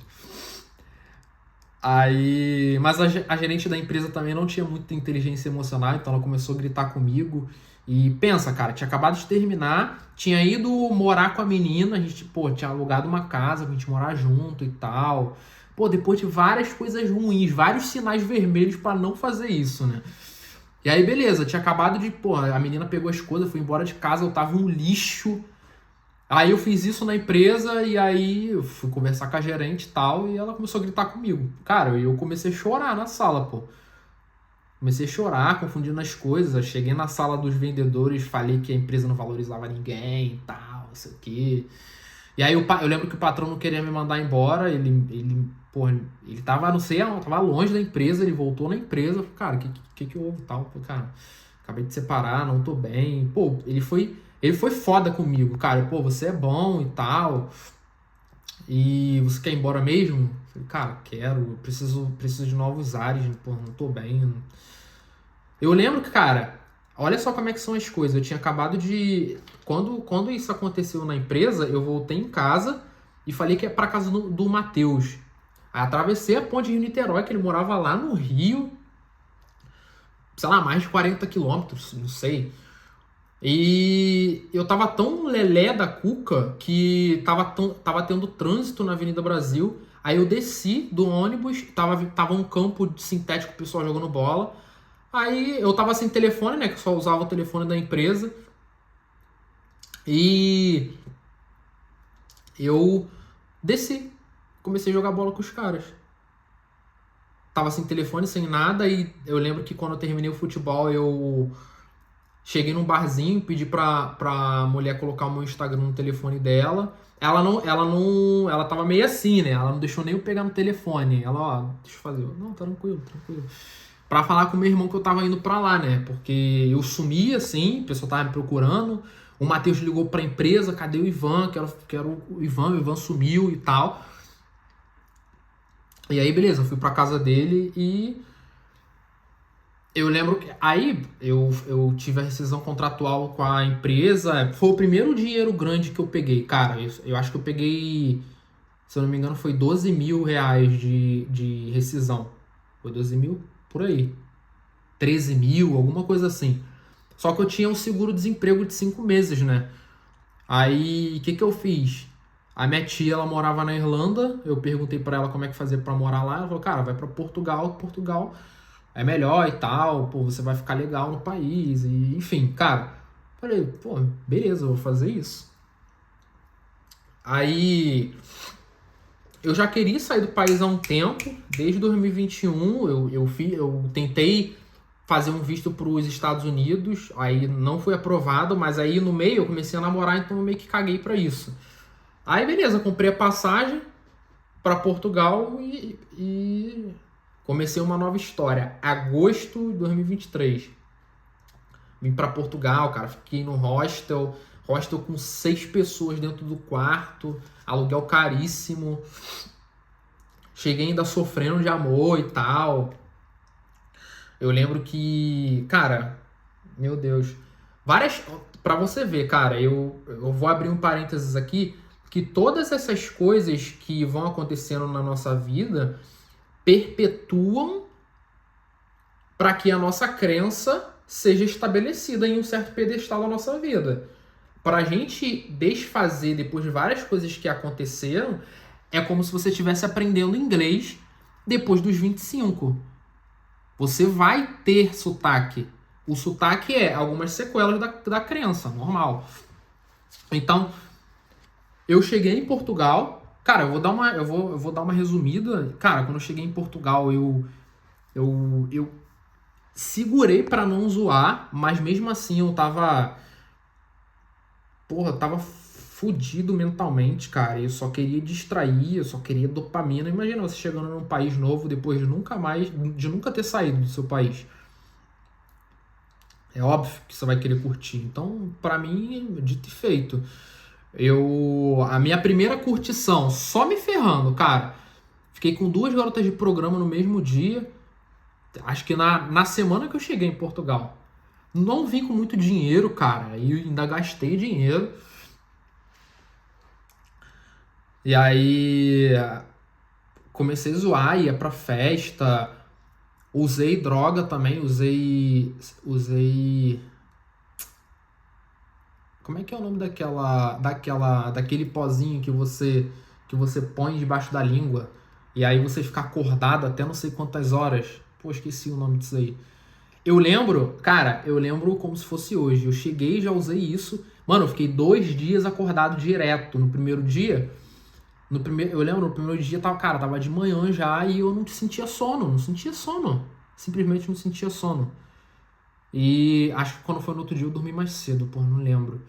Aí, mas a gerente da empresa também não tinha muita inteligência emocional, então ela começou a gritar comigo. E pensa, cara, tinha acabado de terminar, tinha ido morar com a menina, a gente, pô, tinha alugado uma casa pra gente morar junto e tal. Pô, depois de várias coisas ruins, vários sinais vermelhos pra não fazer isso, né? E aí, beleza, tinha acabado de, pô, a menina pegou as coisas, foi embora de casa, eu tava um lixo. Aí eu fiz isso na empresa e aí eu fui conversar com a gerente e tal, e ela começou a gritar comigo. Cara, eu comecei a chorar na sala, pô. Comecei a chorar, confundindo as coisas. Cheguei na sala dos vendedores, falei que a empresa não valorizava ninguém e tal, não sei o quê. E aí eu lembro que o patrão não queria me mandar embora, ele tava, não sei, tava longe da empresa, ele voltou na empresa, cara, que houve e tal? Pô, cara, acabei de separar, não tô bem. Pô, ele foi foda comigo, cara, pô, você é bom e tal, e você quer ir embora mesmo? Eu falei, cara, quero, preciso de novos ares, pô, não tô bem. Eu lembro que, cara, Olha só como é que são as coisas. Eu tinha acabado de... Quando isso aconteceu na empresa, eu voltei em casa e falei que é pra casa do Matheus. Aí atravessei a ponte de Niterói, que ele morava lá no Rio, sei lá, mais de 40 quilômetros, não sei. E eu tava tão lelé da cuca que tava tendo trânsito na Avenida Brasil. Aí eu desci do ônibus, tava um campo sintético, o pessoal jogando bola. Aí eu tava sem telefone, né? Que eu só usava o telefone da empresa. E eu desci, comecei a jogar bola com os caras. Tava sem telefone, sem nada. E eu lembro que quando eu terminei o futebol, eu cheguei num barzinho, pedi pra mulher colocar o meu Instagram no telefone dela. Ela tava meio assim, né? Ela não deixou nem eu pegar no telefone. Ela, ó, deixa eu fazer. Não, tá tranquilo, tranquilo. Pra falar com o meu irmão que eu tava indo pra lá, né? Porque eu sumi, assim, o pessoal tava me procurando. O Matheus ligou pra empresa, cadê o Ivan? Quero o Ivan sumiu e tal. E aí, beleza, eu fui pra casa dele e eu lembro que aí eu tive a rescisão contratual com a empresa. Foi o primeiro dinheiro grande que eu peguei. Cara, eu acho que eu peguei, se eu não me engano, foi 12 mil reais de rescisão. Foi 12 mil? Por aí. 13 mil, alguma coisa assim. Só que eu tinha um seguro-desemprego de 5 meses, né? Aí, o que que eu fiz? A minha tia, ela morava na Irlanda. Eu perguntei pra ela como é que fazia pra morar lá. Ela falou, cara, vai pra Portugal. Portugal é melhor e tal, pô, você vai ficar legal no país, e enfim, cara, falei, pô, beleza, eu vou fazer isso. Aí, eu já queria sair do país há um tempo, desde 2021, eu tentei fazer um visto para os Estados Unidos, aí não foi aprovado, mas aí no meio eu comecei a namorar, então eu meio que caguei para isso. Aí, beleza, comprei a passagem para Portugal e comecei uma nova história. Agosto de 2023. Vim para Portugal, cara. Fiquei no hostel. Hostel com 6 pessoas dentro do quarto. Aluguel caríssimo. Cheguei ainda sofrendo de amor e tal. Eu lembro que, cara, meu Deus. Várias. Pra você ver, cara, eu vou abrir um parênteses aqui. Que todas essas coisas que vão acontecendo na nossa vida perpetuam para que a nossa crença seja estabelecida em um certo pedestal da nossa vida. Para a gente desfazer depois de várias coisas que aconteceram, é como se você estivesse aprendendo inglês depois dos 25. Você vai ter sotaque. O sotaque é algumas sequelas da crença, normal. Então, eu cheguei em Portugal. Cara, eu vou dar uma resumida. Cara, quando eu cheguei em Portugal, eu segurei pra não zoar, mas mesmo assim eu tava. Porra, eu tava fudido mentalmente, cara. Eu só queria distrair, eu só queria dopamina. Imagina você chegando num país novo depois de nunca ter saído do seu país. É óbvio que você vai querer curtir. Então, pra mim, dito e feito. A minha primeira curtição, só me ferrando, cara. Fiquei com 2 garotas de programa no mesmo dia. Acho que na semana que eu cheguei em Portugal. Não vim com muito dinheiro, cara. E ainda gastei dinheiro. E aí comecei a zoar, ia pra festa. Usei droga também, usei. Como é que é o nome daquele pozinho que você põe debaixo da língua e aí você fica acordado até não sei quantas horas? Pô, esqueci o nome disso aí. Eu lembro, cara, eu lembro como se fosse hoje. Eu cheguei e já usei isso. Mano, eu fiquei 2 dias acordado direto. No primeiro dia, eu lembro, no primeiro dia tava de manhã já e eu não sentia sono, não sentia sono. Simplesmente não sentia sono. E acho que quando foi no outro dia eu dormi mais cedo, pô, não lembro.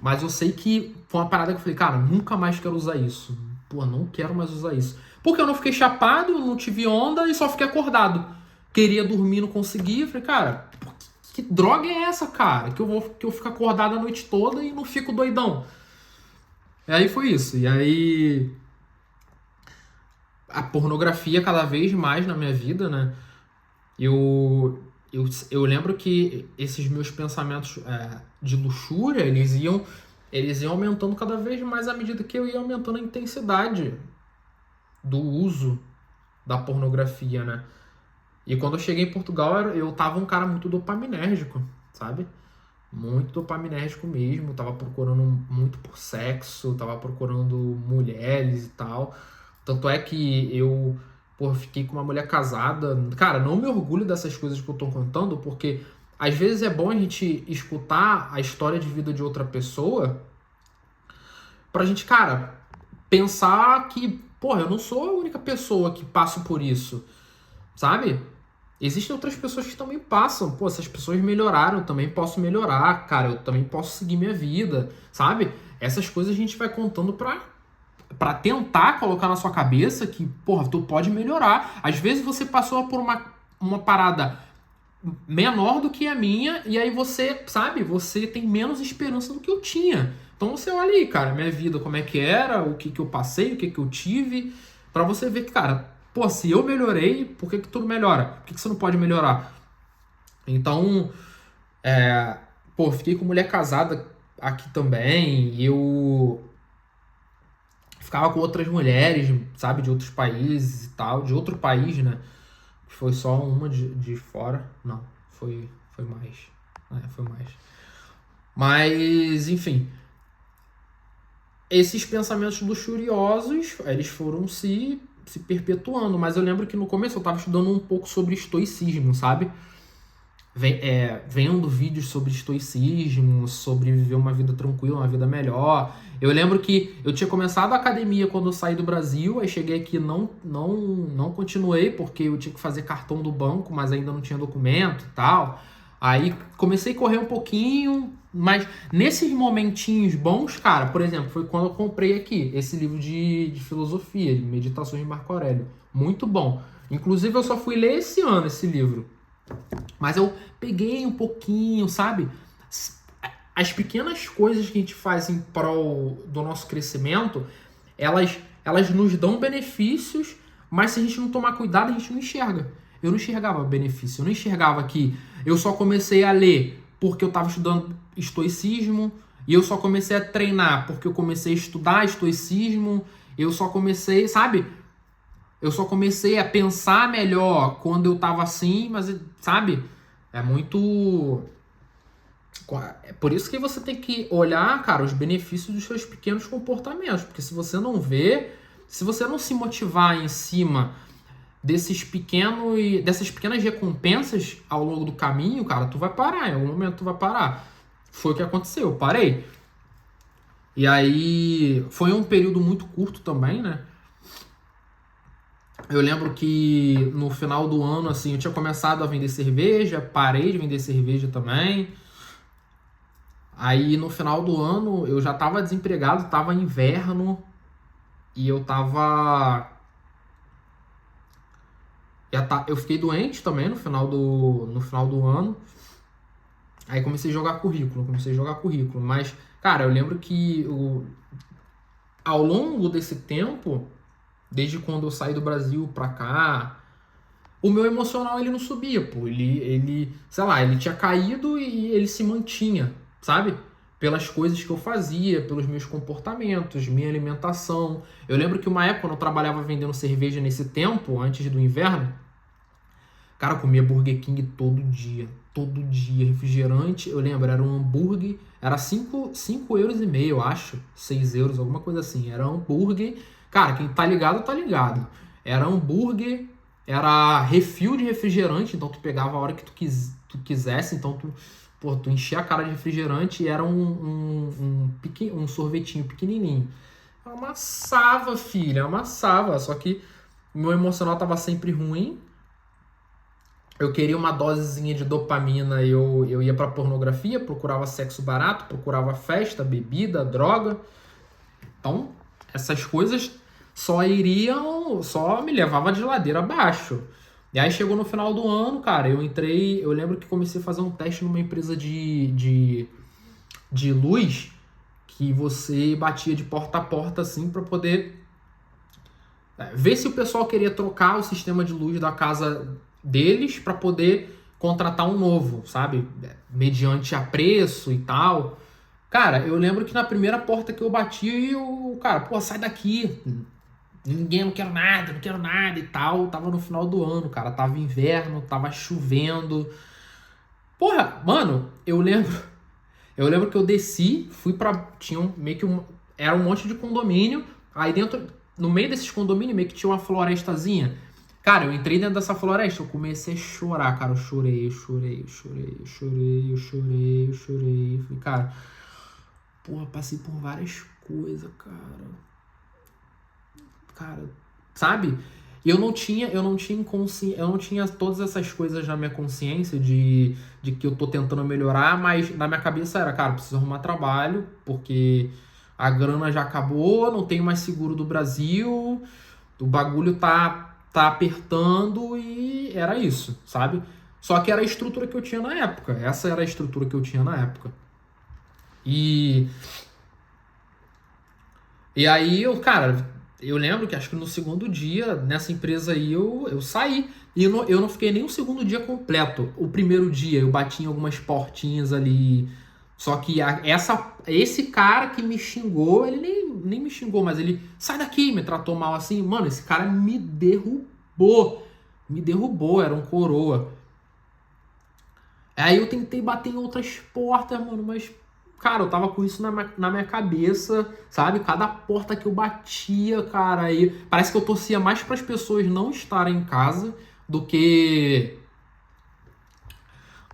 Mas eu sei que foi uma parada que eu falei, cara, nunca mais quero usar isso. Pô, não quero mais usar isso. Porque eu não fiquei chapado, não tive onda e só fiquei acordado. Queria dormir, não conseguia. Falei, cara, que droga é essa, cara? Que eu fico acordado a noite toda e não fico doidão. E aí foi isso. E aí a pornografia cada vez mais na minha vida, né? Eu eu lembro que esses meus pensamentos de luxúria, eles iam aumentando cada vez mais à medida que eu ia aumentando a intensidade do uso da pornografia, né? E quando eu cheguei em Portugal, eu tava um cara muito dopaminérgico, sabe? Muito dopaminérgico mesmo, tava procurando muito por sexo, tava procurando mulheres e tal. Tanto é que eu, pô, fiquei com uma mulher casada. Cara, não me orgulho dessas coisas que eu tô contando, porque às vezes é bom a gente escutar a história de vida de outra pessoa pra gente, cara, pensar que, porra, eu não sou a única pessoa que passo por isso, sabe? Existem outras pessoas que também passam. Pô, essas pessoas melhoraram, eu também posso melhorar, cara, eu também posso seguir minha vida, sabe? Essas coisas a gente vai contando pra tentar colocar na sua cabeça que, porra, tu pode melhorar. Às vezes você passou por uma parada menor do que a minha, e aí você, sabe, você tem menos esperança do que eu tinha. Então você olha aí, cara, minha vida, como é que era, o que que eu passei, o que que eu tive, pra você ver que, cara, pô, se eu melhorei, por que que tu não melhora? Por que que você não pode melhorar? Então, pô, fiquei com mulher casada aqui também, e eu ficava com outras mulheres, sabe, de outros países e tal, de outro país, né? Foi só uma de fora. Não, foi mais. Foi mais. Mas, enfim. Esses pensamentos luxuriosos, eles foram se perpetuando. Mas eu lembro que no começo eu estava estudando um pouco sobre estoicismo, sabe? Vendo vídeos sobre estoicismo, sobre viver uma vida tranquila, uma vida melhor. Eu lembro que eu tinha começado a academia quando eu saí do Brasil, aí cheguei aqui e não continuei, porque eu tinha que fazer cartão do banco, mas ainda não tinha documento e tal. Aí comecei a correr um pouquinho, mas nesses momentinhos bons, cara, por exemplo, foi quando eu comprei aqui esse livro de filosofia, de Meditações de Marco Aurélio. Muito bom. Inclusive eu só fui ler esse ano esse livro. Mas eu peguei um pouquinho, sabe? As pequenas coisas que a gente faz em prol do nosso crescimento, elas nos dão benefícios, mas se a gente não tomar cuidado, a gente não enxerga. Eu não enxergava benefício, eu não enxergava que eu só comecei a ler porque eu estava estudando estoicismo, e eu só comecei a treinar porque eu comecei a estudar estoicismo, eu só comecei, sabe? Eu só comecei a pensar melhor quando eu tava assim, mas, sabe? É muito. É por isso que você tem que olhar, cara, os benefícios dos seus pequenos comportamentos. Porque se você não vê, se você não se motivar em cima dessas pequenas recompensas ao longo do caminho, cara, tu vai parar. Em algum momento tu vai parar. Foi o que aconteceu, eu parei. E aí foi um período muito curto também, né? Eu lembro que no final do ano, assim, eu tinha começado a vender cerveja, parei de vender cerveja também. Aí no final do ano eu já tava desempregado, tava inverno e eu fiquei doente também no final do ano. Aí comecei a jogar currículo, mas cara, eu lembro que ao longo desse tempo, desde quando eu saí do Brasil pra cá, o meu emocional ele não subia, pô. Sei lá, ele tinha caído e ele se mantinha, sabe? Pelas coisas que eu fazia, pelos meus comportamentos, minha alimentação. Eu lembro que uma época, quando eu trabalhava vendendo cerveja nesse tempo, antes do inverno, cara, eu comia Burger King todo dia. Todo dia. Refrigerante, eu lembro, era um hambúrguer, era 5,5 euros, eu acho. 6 euros, alguma coisa assim. Era hambúrguer. Cara, quem tá ligado, tá ligado. Era hambúrguer, era refil de refrigerante, então tu pegava a hora que tu quisesse, então tu enchia a cara de refrigerante e era um sorvetinho pequenininho. Amassava, filha, amassava. Só que o meu emocional tava sempre ruim. Eu queria uma dosezinha de dopamina, eu ia pra pornografia, procurava sexo barato, procurava festa, bebida, droga. Então, essas coisas só me levavam de ladeira abaixo. E aí chegou no final do ano, cara, eu lembro que comecei a fazer um teste numa empresa de luz, que você batia de porta a porta, assim, pra poder ver se o pessoal queria trocar o sistema de luz da casa deles para poder contratar um novo, sabe? Mediante a preço e tal. Cara, eu lembro que na primeira porta que eu bati, o cara, pô, sai daqui. Ninguém, não quero nada e tal. Tava no final do ano, cara. Tava inverno, tava chovendo. Porra, mano, eu lembro que eu desci, fui pra. Tinha meio que um. Era um monte de condomínio. Aí dentro, no meio desses condomínios, meio que tinha uma florestazinha. Cara, eu entrei dentro dessa floresta, eu comecei a chorar, cara. Eu chorei, eu chorei, eu chorei, eu chorei, eu chorei, eu chorei. Eu falei, cara, porra, passei por várias coisas, cara. Cara, sabe? E eu não tinha todas essas coisas na minha consciência de que eu tô tentando melhorar, mas na minha cabeça era, cara, preciso arrumar trabalho, porque a grana já acabou, não tenho mais seguro do Brasil, o bagulho tá apertando e era isso, sabe? Só que era a estrutura que eu tinha na época. Essa era a estrutura que eu tinha na época. E E aí cara, eu lembro que acho que no segundo dia, nessa empresa aí, eu saí. E eu não fiquei nem o segundo dia completo. O primeiro dia eu bati em algumas portinhas ali. Só que esse cara que me xingou, ele nem me xingou, mas ele sai daqui, me tratou mal assim. Mano, esse cara me derrubou. Me derrubou, era um coroa. Aí eu tentei bater em outras portas, mano, mas, cara, eu tava com isso na minha cabeça, sabe? Cada porta que eu batia, cara, aí parece que eu torcia mais para as pessoas não estarem em casa do que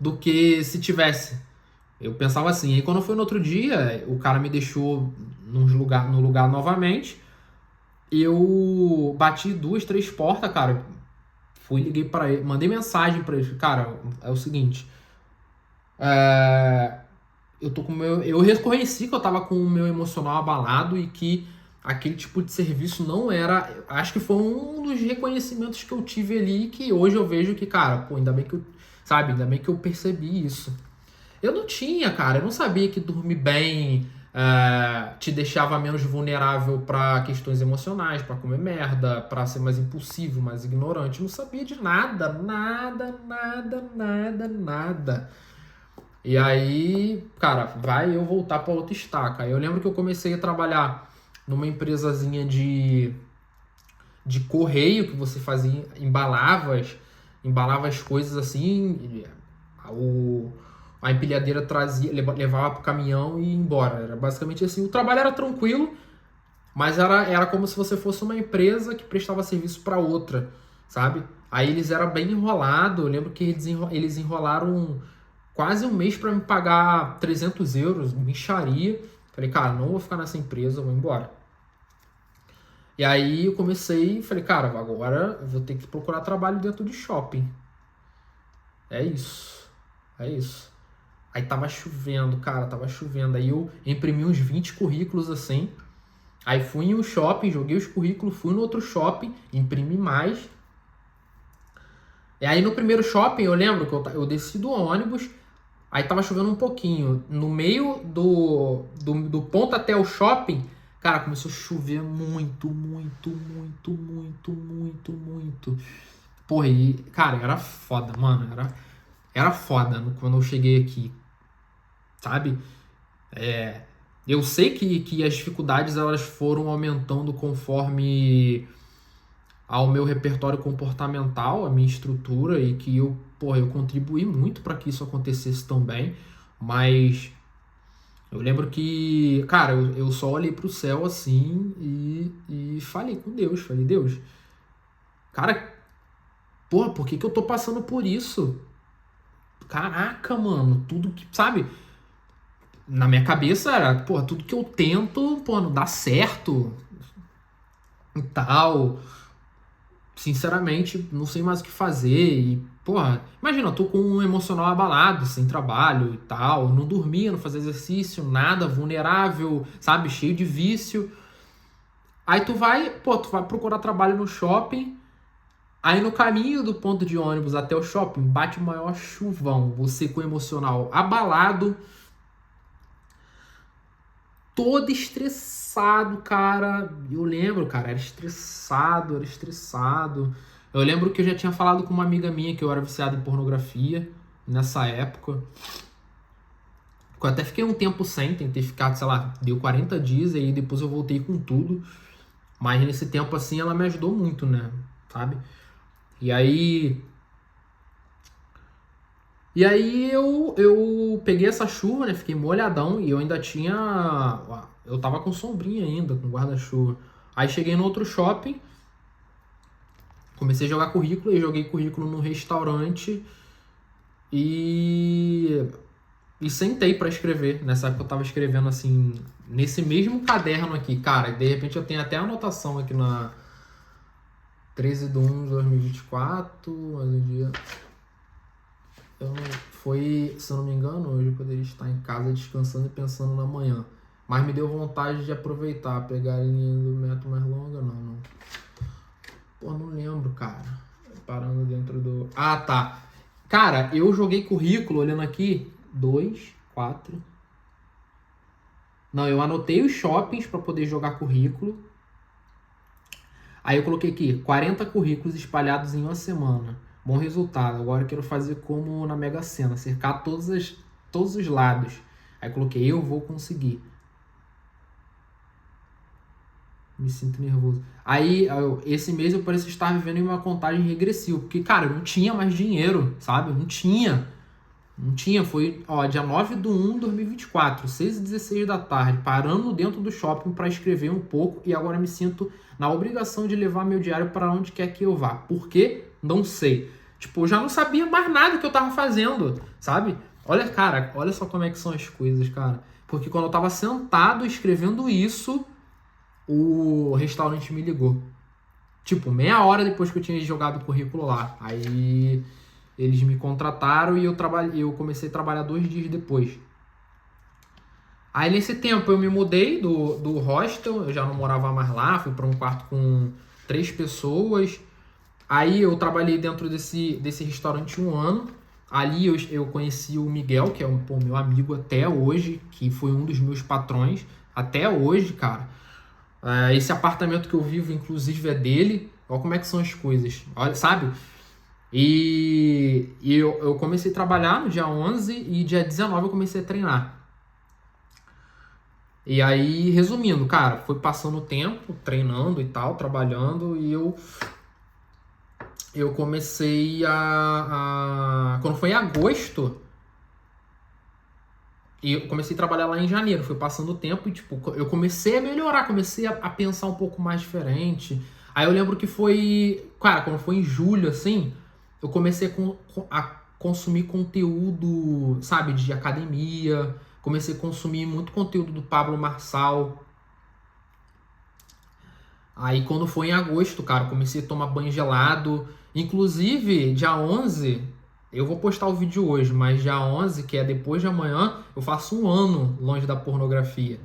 do que se tivesse. Eu pensava assim. Aí quando foi no outro dia, o cara me deixou no lugar novamente. Eu bati duas, três portas, cara. Fui, liguei para ele, mandei mensagem para ele, cara, é o seguinte, é, eu reconheci que eu tava com o meu emocional abalado e que aquele tipo de serviço não era. Acho que foi um dos reconhecimentos que eu tive ali que hoje eu vejo que, cara, pô, ainda bem que eu, sabe, ainda bem que eu percebi isso. Eu não tinha, cara, eu não sabia que dormir bem te deixava menos vulnerável para questões emocionais, para comer merda, para ser mais impulsivo, mais ignorante. Eu não sabia de nada, nada, nada, nada, nada. E aí, cara, vai eu voltar para outra estaca. Aí eu lembro que eu comecei a trabalhar numa empresazinha de correio que você fazia, embalava as coisas assim, o, a empilhadeira trazia, levava pro caminhão e ia embora. Era basicamente assim. O trabalho era tranquilo, mas era como se você fosse uma empresa que prestava serviço para outra, sabe? Aí eles eram bem enrolados. Eu lembro que eles enrolaram quase um mês para me pagar 300 euros, mixaria. Falei, cara, não vou ficar nessa empresa, vou embora. E aí eu comecei, falei, cara, agora eu vou ter que procurar trabalho dentro de shopping. É isso, é isso. Aí tava chovendo, cara, tava chovendo. Aí eu imprimi uns 20 currículos assim. Aí fui em um shopping, joguei os currículos, fui no outro shopping, imprimi mais. E aí no primeiro shopping eu lembro que eu desci do ônibus, aí tava chovendo um pouquinho. No meio do ponto até o shopping, cara, começou a chover muito, muito, muito, muito, muito, muito. Porra, e, cara, era foda, mano. Era foda quando eu cheguei aqui, sabe? Eu sei que as dificuldades elas foram aumentando conforme ao meu repertório comportamental, a minha estrutura e que eu contribuí muito para que isso acontecesse também, mas eu lembro que, cara, eu só olhei pro céu assim e falei com Deus, falei, Deus, cara, porra, por que que eu tô passando por isso? Caraca, mano, tudo que, sabe? Na minha cabeça era, porra, tudo que eu tento, pô, não dá certo e tal. Sinceramente, não sei mais o que fazer. E, porra, imagina, eu tô com um emocional abalado, sem trabalho e tal. Não dormia, não fazia exercício, nada, vulnerável, sabe? Cheio de vício. Aí tu vai procurar trabalho no shopping. Aí no caminho do ponto de ônibus até o shopping, bate o maior chuvão. Você com o emocional abalado, todo estressado, cara. Eu lembro, cara, era estressado, era estressado. Eu lembro que eu já tinha falado com uma amiga minha que eu era viciado em pornografia nessa época. Eu até fiquei um tempo sem, tentei ficar, sei lá, deu 40 dias e aí depois eu voltei com tudo. Mas nesse tempo assim ela me ajudou muito, né? Sabe? E aí. E aí eu peguei essa chuva, né? Fiquei molhadão e eu ainda tinha. Eu tava com sombrinha ainda, com guarda-chuva. Aí cheguei no outro shopping, comecei a jogar currículo e joguei currículo no restaurante e. E sentei pra escrever. Nessa época eu tava escrevendo assim, nesse mesmo caderno aqui, cara. De repente eu tenho até a anotação aqui na 13/1/2024, mas o dia. Foi, se eu não me engano, hoje eu poderia estar em casa descansando e pensando na manhã. Mas me deu vontade de aproveitar, pegar a linha do método mais longa, não. Pô, não lembro, cara. Parando dentro do. Ah, tá. Cara, eu joguei currículo, olhando aqui, 2, 4. Não, eu anotei os shoppings para poder jogar currículo. Aí eu coloquei aqui, 40 currículos espalhados em uma semana. Bom resultado. Agora eu quero fazer como na Mega Sena, cercar todos os lados. Aí coloquei, eu vou conseguir. Me sinto nervoso. Aí, esse mês eu pareço estar vivendo em uma contagem regressiva. Porque, cara, eu não tinha mais dinheiro, sabe? Eu não tinha. Não tinha. Foi, dia 9/1/2024, 6h16 da tarde, parando dentro do shopping para escrever um pouco. E agora me sinto na obrigação de levar meu diário para onde quer que eu vá. Por quê? Não sei. Tipo, eu já não sabia mais nada que eu tava fazendo, sabe? Olha, cara, olha só como é que são as coisas, cara. Porque quando eu tava sentado escrevendo isso, o restaurante me ligou. Tipo, meia hora depois que eu tinha jogado o currículo lá. Aí eles me contrataram e eu comecei a trabalhar 2 dias depois. Aí nesse tempo eu me mudei do hostel, eu já não morava mais lá, fui para um quarto com 3 pessoas. Aí eu trabalhei dentro desse restaurante 1 ano. Ali eu conheci o Miguel, que é meu amigo até hoje, que foi um dos meus patrões até hoje, cara. Esse apartamento que eu vivo, inclusive, é dele. Olha como é que são as coisas, olha, sabe? E eu comecei a trabalhar no dia 11 e dia 19 eu comecei a treinar. E aí, resumindo, cara, foi passando o tempo, treinando e tal, trabalhando, e eu comecei quando foi em agosto, e eu comecei a trabalhar lá em janeiro, foi passando o tempo e, tipo, eu comecei a melhorar, comecei a pensar um pouco mais diferente. Aí eu lembro que foi, cara, quando foi em julho, assim, eu comecei a consumir conteúdo, sabe, de academia, comecei a consumir muito conteúdo do Pablo Marçal. Aí quando foi em agosto, cara, eu comecei a tomar banho gelado. Inclusive, dia 11, eu vou postar o vídeo hoje, mas dia 11, que é depois de amanhã, eu faço 1 ano longe da pornografia.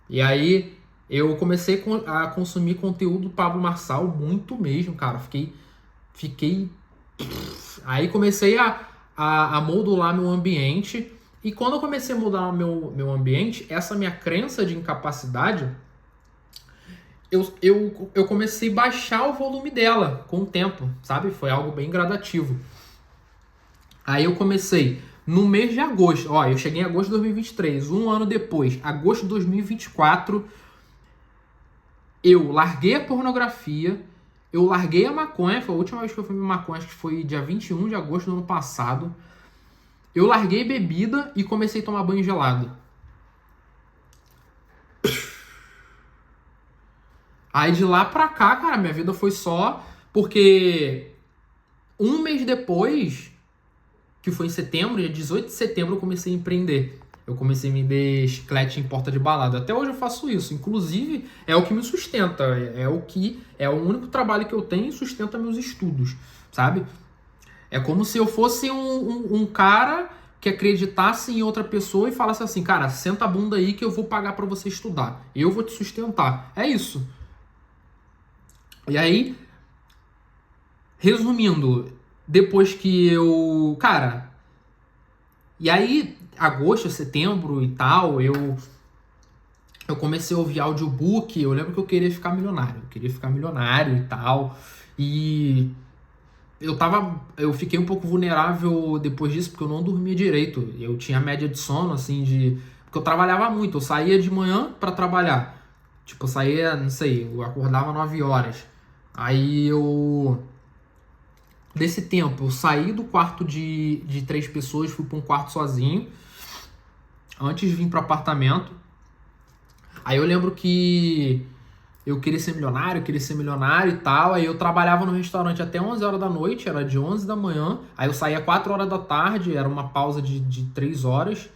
E aí eu comecei a consumir conteúdo do Pablo Marçal muito mesmo, cara. Fiquei. Aí comecei a modular meu ambiente. E quando eu comecei a mudar meu ambiente, essa minha crença de incapacidade, eu comecei a baixar o volume dela com o tempo, sabe? Foi algo bem gradativo. Aí eu comecei no mês de agosto. Eu cheguei em agosto de 2023, 1 ano depois, agosto de 2024, eu larguei a pornografia, eu larguei a maconha, foi a última vez que eu fui maconha, acho que foi dia 21 de agosto do ano passado. Eu larguei bebida e comecei a tomar banho gelado. Aí de lá pra cá, cara, minha vida foi só porque 1 mês depois, que foi em setembro, dia 18 de setembro, eu comecei a empreender. Eu comecei a vender chiclete em porta de balada. Até hoje eu faço isso. Inclusive, é o que me sustenta. É o único trabalho que eu tenho e sustenta meus estudos, sabe? É como se eu fosse um cara que acreditasse em outra pessoa e falasse assim, cara, senta a bunda aí que eu vou pagar pra você estudar. Eu vou te sustentar. É isso. E aí, resumindo, depois que eu... Cara, e aí, agosto, setembro e tal, eu comecei a ouvir audiobook. Eu lembro que eu queria ficar milionário. Eu queria ficar milionário e tal. E eu fiquei um pouco vulnerável depois disso, porque eu não dormia direito. Eu tinha média de sono, assim, porque eu trabalhava muito. Eu saía de manhã pra trabalhar. Tipo, eu saía, não sei, eu acordava 9 horas. Aí eu. Desse tempo, eu saí do quarto de 3 pessoas, fui pra um quarto sozinho. Antes de vir pro apartamento. Aí eu lembro que eu queria ser milionário e tal. Aí eu trabalhava no restaurante até 11 horas da noite, era de 11 da manhã. Aí eu saía 4 horas da tarde, era uma pausa de 3 horas.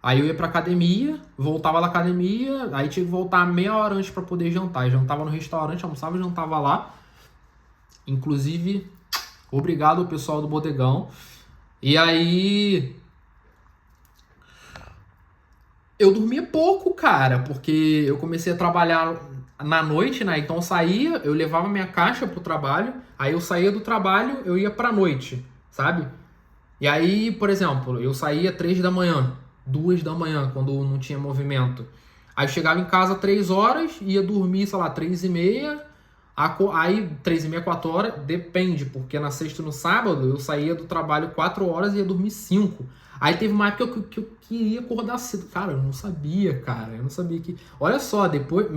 Aí eu ia pra academia, voltava da academia, aí tinha que voltar meia hora antes pra poder jantar. Eu jantava no restaurante, almoçava e jantava lá. Inclusive, obrigado ao pessoal do Bodegão. E aí eu dormia pouco, cara, porque eu comecei a trabalhar na noite, né? Então eu saía, eu levava minha caixa pro trabalho, aí eu saía do trabalho, eu ia pra noite, sabe? E aí, por exemplo, eu saía 3 da manhã, 2 da manhã, quando não tinha movimento. Aí eu chegava em casa 3 horas, ia dormir, sei lá, 3 e meia. Aí 3 e meia, 4 horas, depende, porque na sexta e no sábado eu saía do trabalho 4 horas e ia dormir 5. Aí teve uma época que eu queria acordar cedo. Cara, eu não sabia, cara. Eu não sabia que. Olha só, depois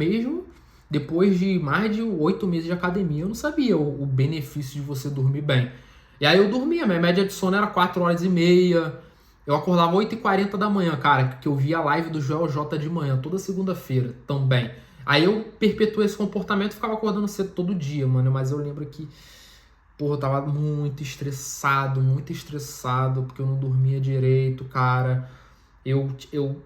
de mais de 8 meses de academia, eu não sabia o benefício de você dormir bem. E aí eu dormia, minha média de sono era 4 horas e meia. Eu acordava 8h40 da manhã, cara, que eu via a live do Joel J de manhã, toda segunda-feira também. Aí eu perpetuei esse comportamento e ficava acordando cedo todo dia, mano. Mas eu lembro que, porra, eu tava muito estressado, porque eu não dormia direito, cara. Eu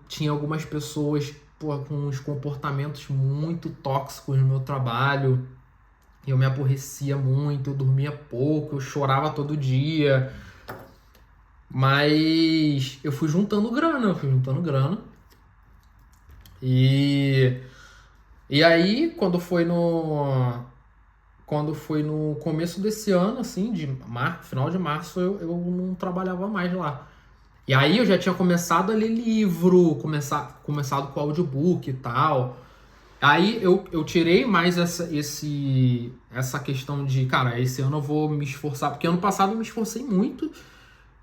tinha algumas pessoas, porra, com uns comportamentos muito tóxicos no meu trabalho. Eu me aborrecia muito, eu dormia pouco, eu chorava todo dia. Mas eu fui juntando grana. E, e aí, quando foi no começo desse ano, assim, final de março, eu não trabalhava mais lá. E aí eu já tinha começado a ler livro, começado com audiobook e tal. Aí eu tirei mais essa questão de, cara, esse ano eu vou me esforçar, porque ano passado eu me esforcei muito,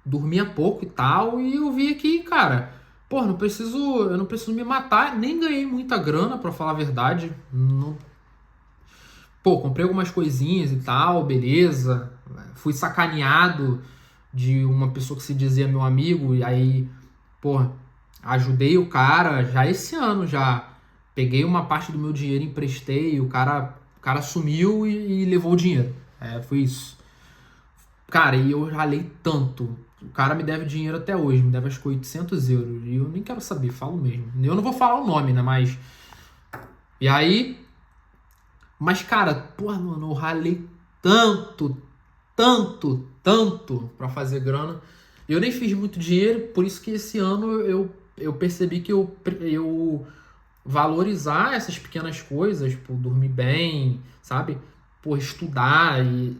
dormia pouco e tal, e eu vi que, cara, pô, eu não preciso me matar, nem ganhei muita grana, pra falar a verdade. Não, pô, comprei algumas coisinhas e tal, beleza. Fui sacaneado de uma pessoa que se dizia meu amigo, e aí, pô, ajudei o cara já esse ano já. Peguei uma parte do meu dinheiro, emprestei, o cara sumiu e levou o dinheiro. Foi isso. Cara, e eu ralei tanto. O cara me deve dinheiro até hoje, me deve acho que 800 euros. E eu nem quero saber, falo mesmo. Eu não vou falar o nome, né? Mas. E aí. Mas, cara, porra, mano, eu ralei tanto pra fazer grana. Eu nem fiz muito dinheiro, por isso que esse ano eu percebi que eu valorizar essas pequenas coisas, tipo, dormir bem, sabe? Pô, estudar e,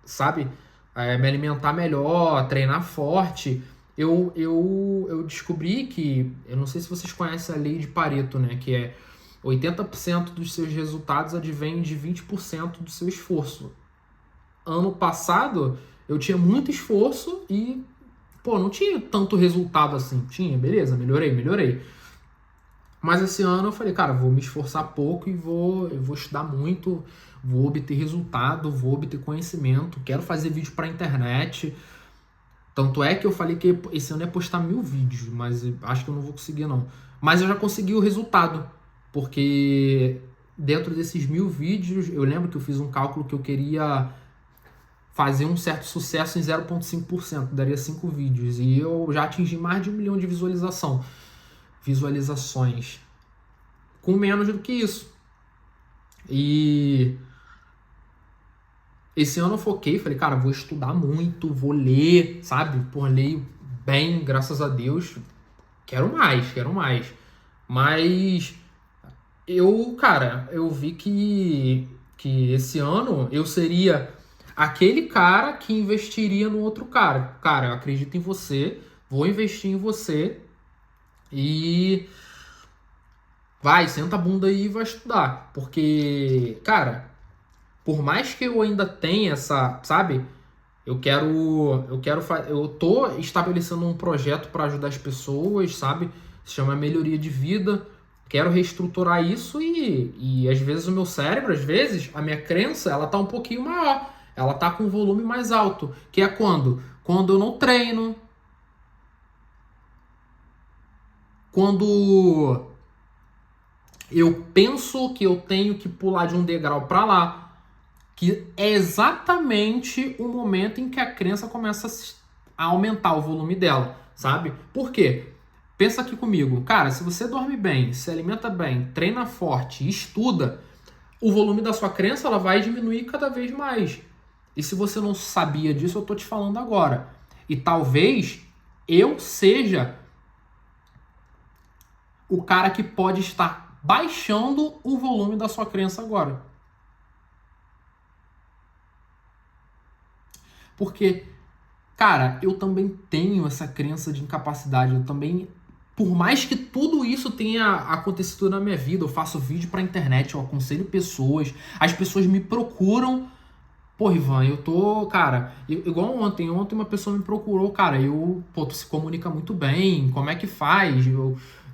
sabe? Me alimentar melhor, treinar forte. Eu descobri que, eu não sei se vocês conhecem a lei de Pareto, né? Que é 80% dos seus resultados advêm de 20% do seu esforço. Ano passado, eu tinha muito esforço e, pô, não tinha tanto resultado assim. Tinha, beleza, melhorei. Mas esse ano eu falei, cara, vou me esforçar pouco e eu vou estudar muito, vou obter resultado, vou obter conhecimento, quero fazer vídeo pra internet. Tanto é que eu falei que esse ano ia postar 1000 vídeos, mas acho que eu não vou conseguir não. Mas eu já consegui o resultado, porque dentro desses 1000 vídeos, eu lembro que eu fiz um cálculo que eu queria fazer um certo sucesso em 0,5%, daria 5 vídeos, e eu já atingi mais de 1 milhão de visualizações, com menos do que isso. E esse ano eu foquei, falei, cara, vou estudar muito, vou ler, sabe? Pô, leio bem, graças a Deus. Quero mais. Mas cara, eu vi que esse ano eu seria aquele cara que investiria no outro cara. Cara, eu acredito em você, vou investir em você e vai, senta a bunda aí e vai estudar. Porque, cara, Por mais que eu ainda tenha essa, sabe? Eu tô estabelecendo um projeto para ajudar as pessoas, sabe? Se chama melhoria de vida. Quero reestruturar isso e às vezes o meu cérebro, às vezes, a minha crença, ela tá um pouquinho maior. Ela tá com um volume mais alto. Que é quando? Quando eu não treino. Quando eu penso que eu tenho que pular de um degrau para lá. Que é exatamente o momento em que a crença começa a aumentar o volume dela, sabe? Por quê? Pensa aqui comigo. Cara, se você dorme bem, se alimenta bem, treina forte, estuda, o volume da sua crença ela vai diminuir cada vez mais. E se você não sabia disso, eu tô te falando agora. E talvez eu seja o cara que pode estar baixando o volume da sua crença agora. Porque, cara, eu também tenho essa crença de incapacidade. Eu também, por mais que tudo isso tenha acontecido na minha vida, eu faço vídeo pra internet, eu aconselho pessoas, as pessoas me procuram. Pô, Ivan, eu tô, cara, igual ontem uma pessoa me procurou, cara, pô, tu se comunica muito bem, como é que faz?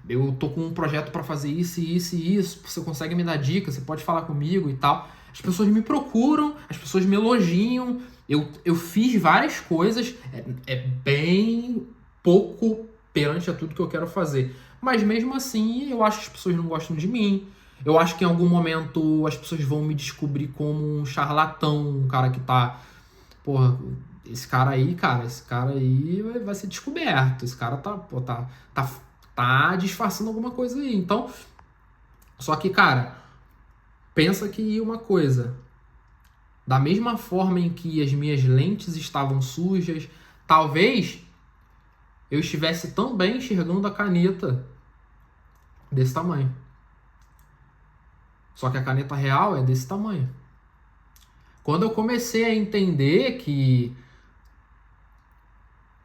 Eu tô com um projeto pra fazer isso, isso e isso, você consegue me dar dicas, você pode falar comigo e tal. As pessoas me procuram, as pessoas me elogiam, eu fiz várias coisas, é bem pouco perante a tudo que eu quero fazer. Mas mesmo assim, eu acho que as pessoas não gostam de mim. Eu acho que em algum momento as pessoas vão me descobrir como um charlatão, um cara que tá. Porra, esse cara aí vai ser descoberto. Esse cara tá, pô, tá disfarçando alguma coisa aí. Então, só que, cara, pensa que uma coisa. Da mesma forma em que as minhas lentes estavam sujas, talvez eu estivesse também enxergando a caneta desse tamanho. Só que a caneta real é desse tamanho. Quando eu comecei a entender que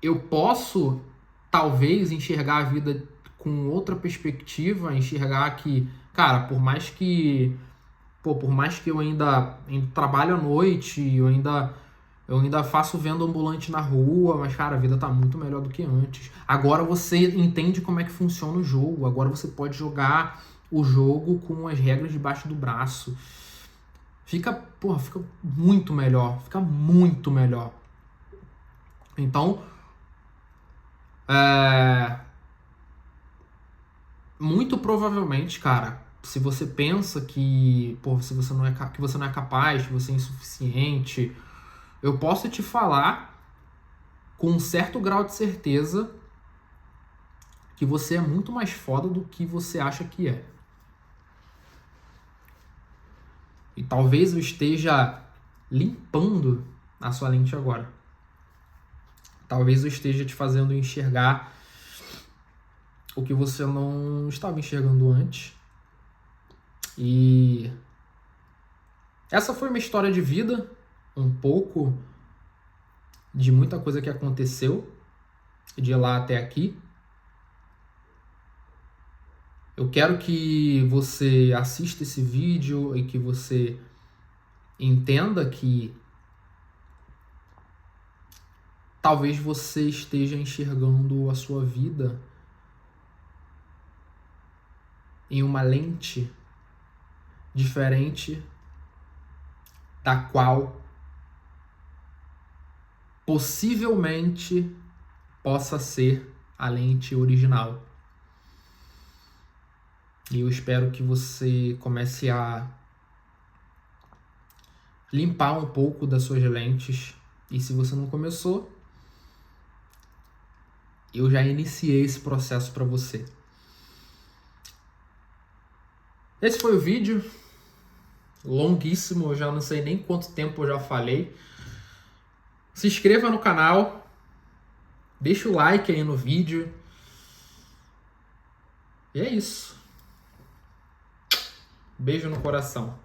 eu posso, talvez, enxergar a vida com outra perspectiva, enxergar que, cara, por mais que eu ainda trabalho à noite, eu ainda faço venda ambulante na rua, mas, cara, a vida tá muito melhor do que antes. Agora você entende como é que funciona o jogo, agora você pode jogar o jogo com as regras debaixo do braço. Fica muito melhor, fica muito melhor. Então, muito provavelmente, cara, se você pensa que, se você não é, que você não é capaz, que você é insuficiente, eu posso te falar com um certo grau de certeza que você é muito mais foda do que você acha que é. E talvez eu esteja limpando a sua lente agora. Talvez eu esteja te fazendo enxergar o que você não estava enxergando antes. E essa foi uma história de vida, um pouco de muita coisa que aconteceu de lá até aqui. Eu quero que você assista esse vídeo e que você entenda que talvez você esteja enxergando a sua vida em uma lente diferente da qual possivelmente possa ser a lente original. E eu espero que você comece a limpar um pouco das suas lentes. E se você não começou, eu já iniciei esse processo para você. Esse foi o vídeo. Longuíssimo, eu já não sei nem quanto tempo eu já falei. Se inscreva no canal. Deixa o like aí no vídeo. E é isso. Beijo no coração.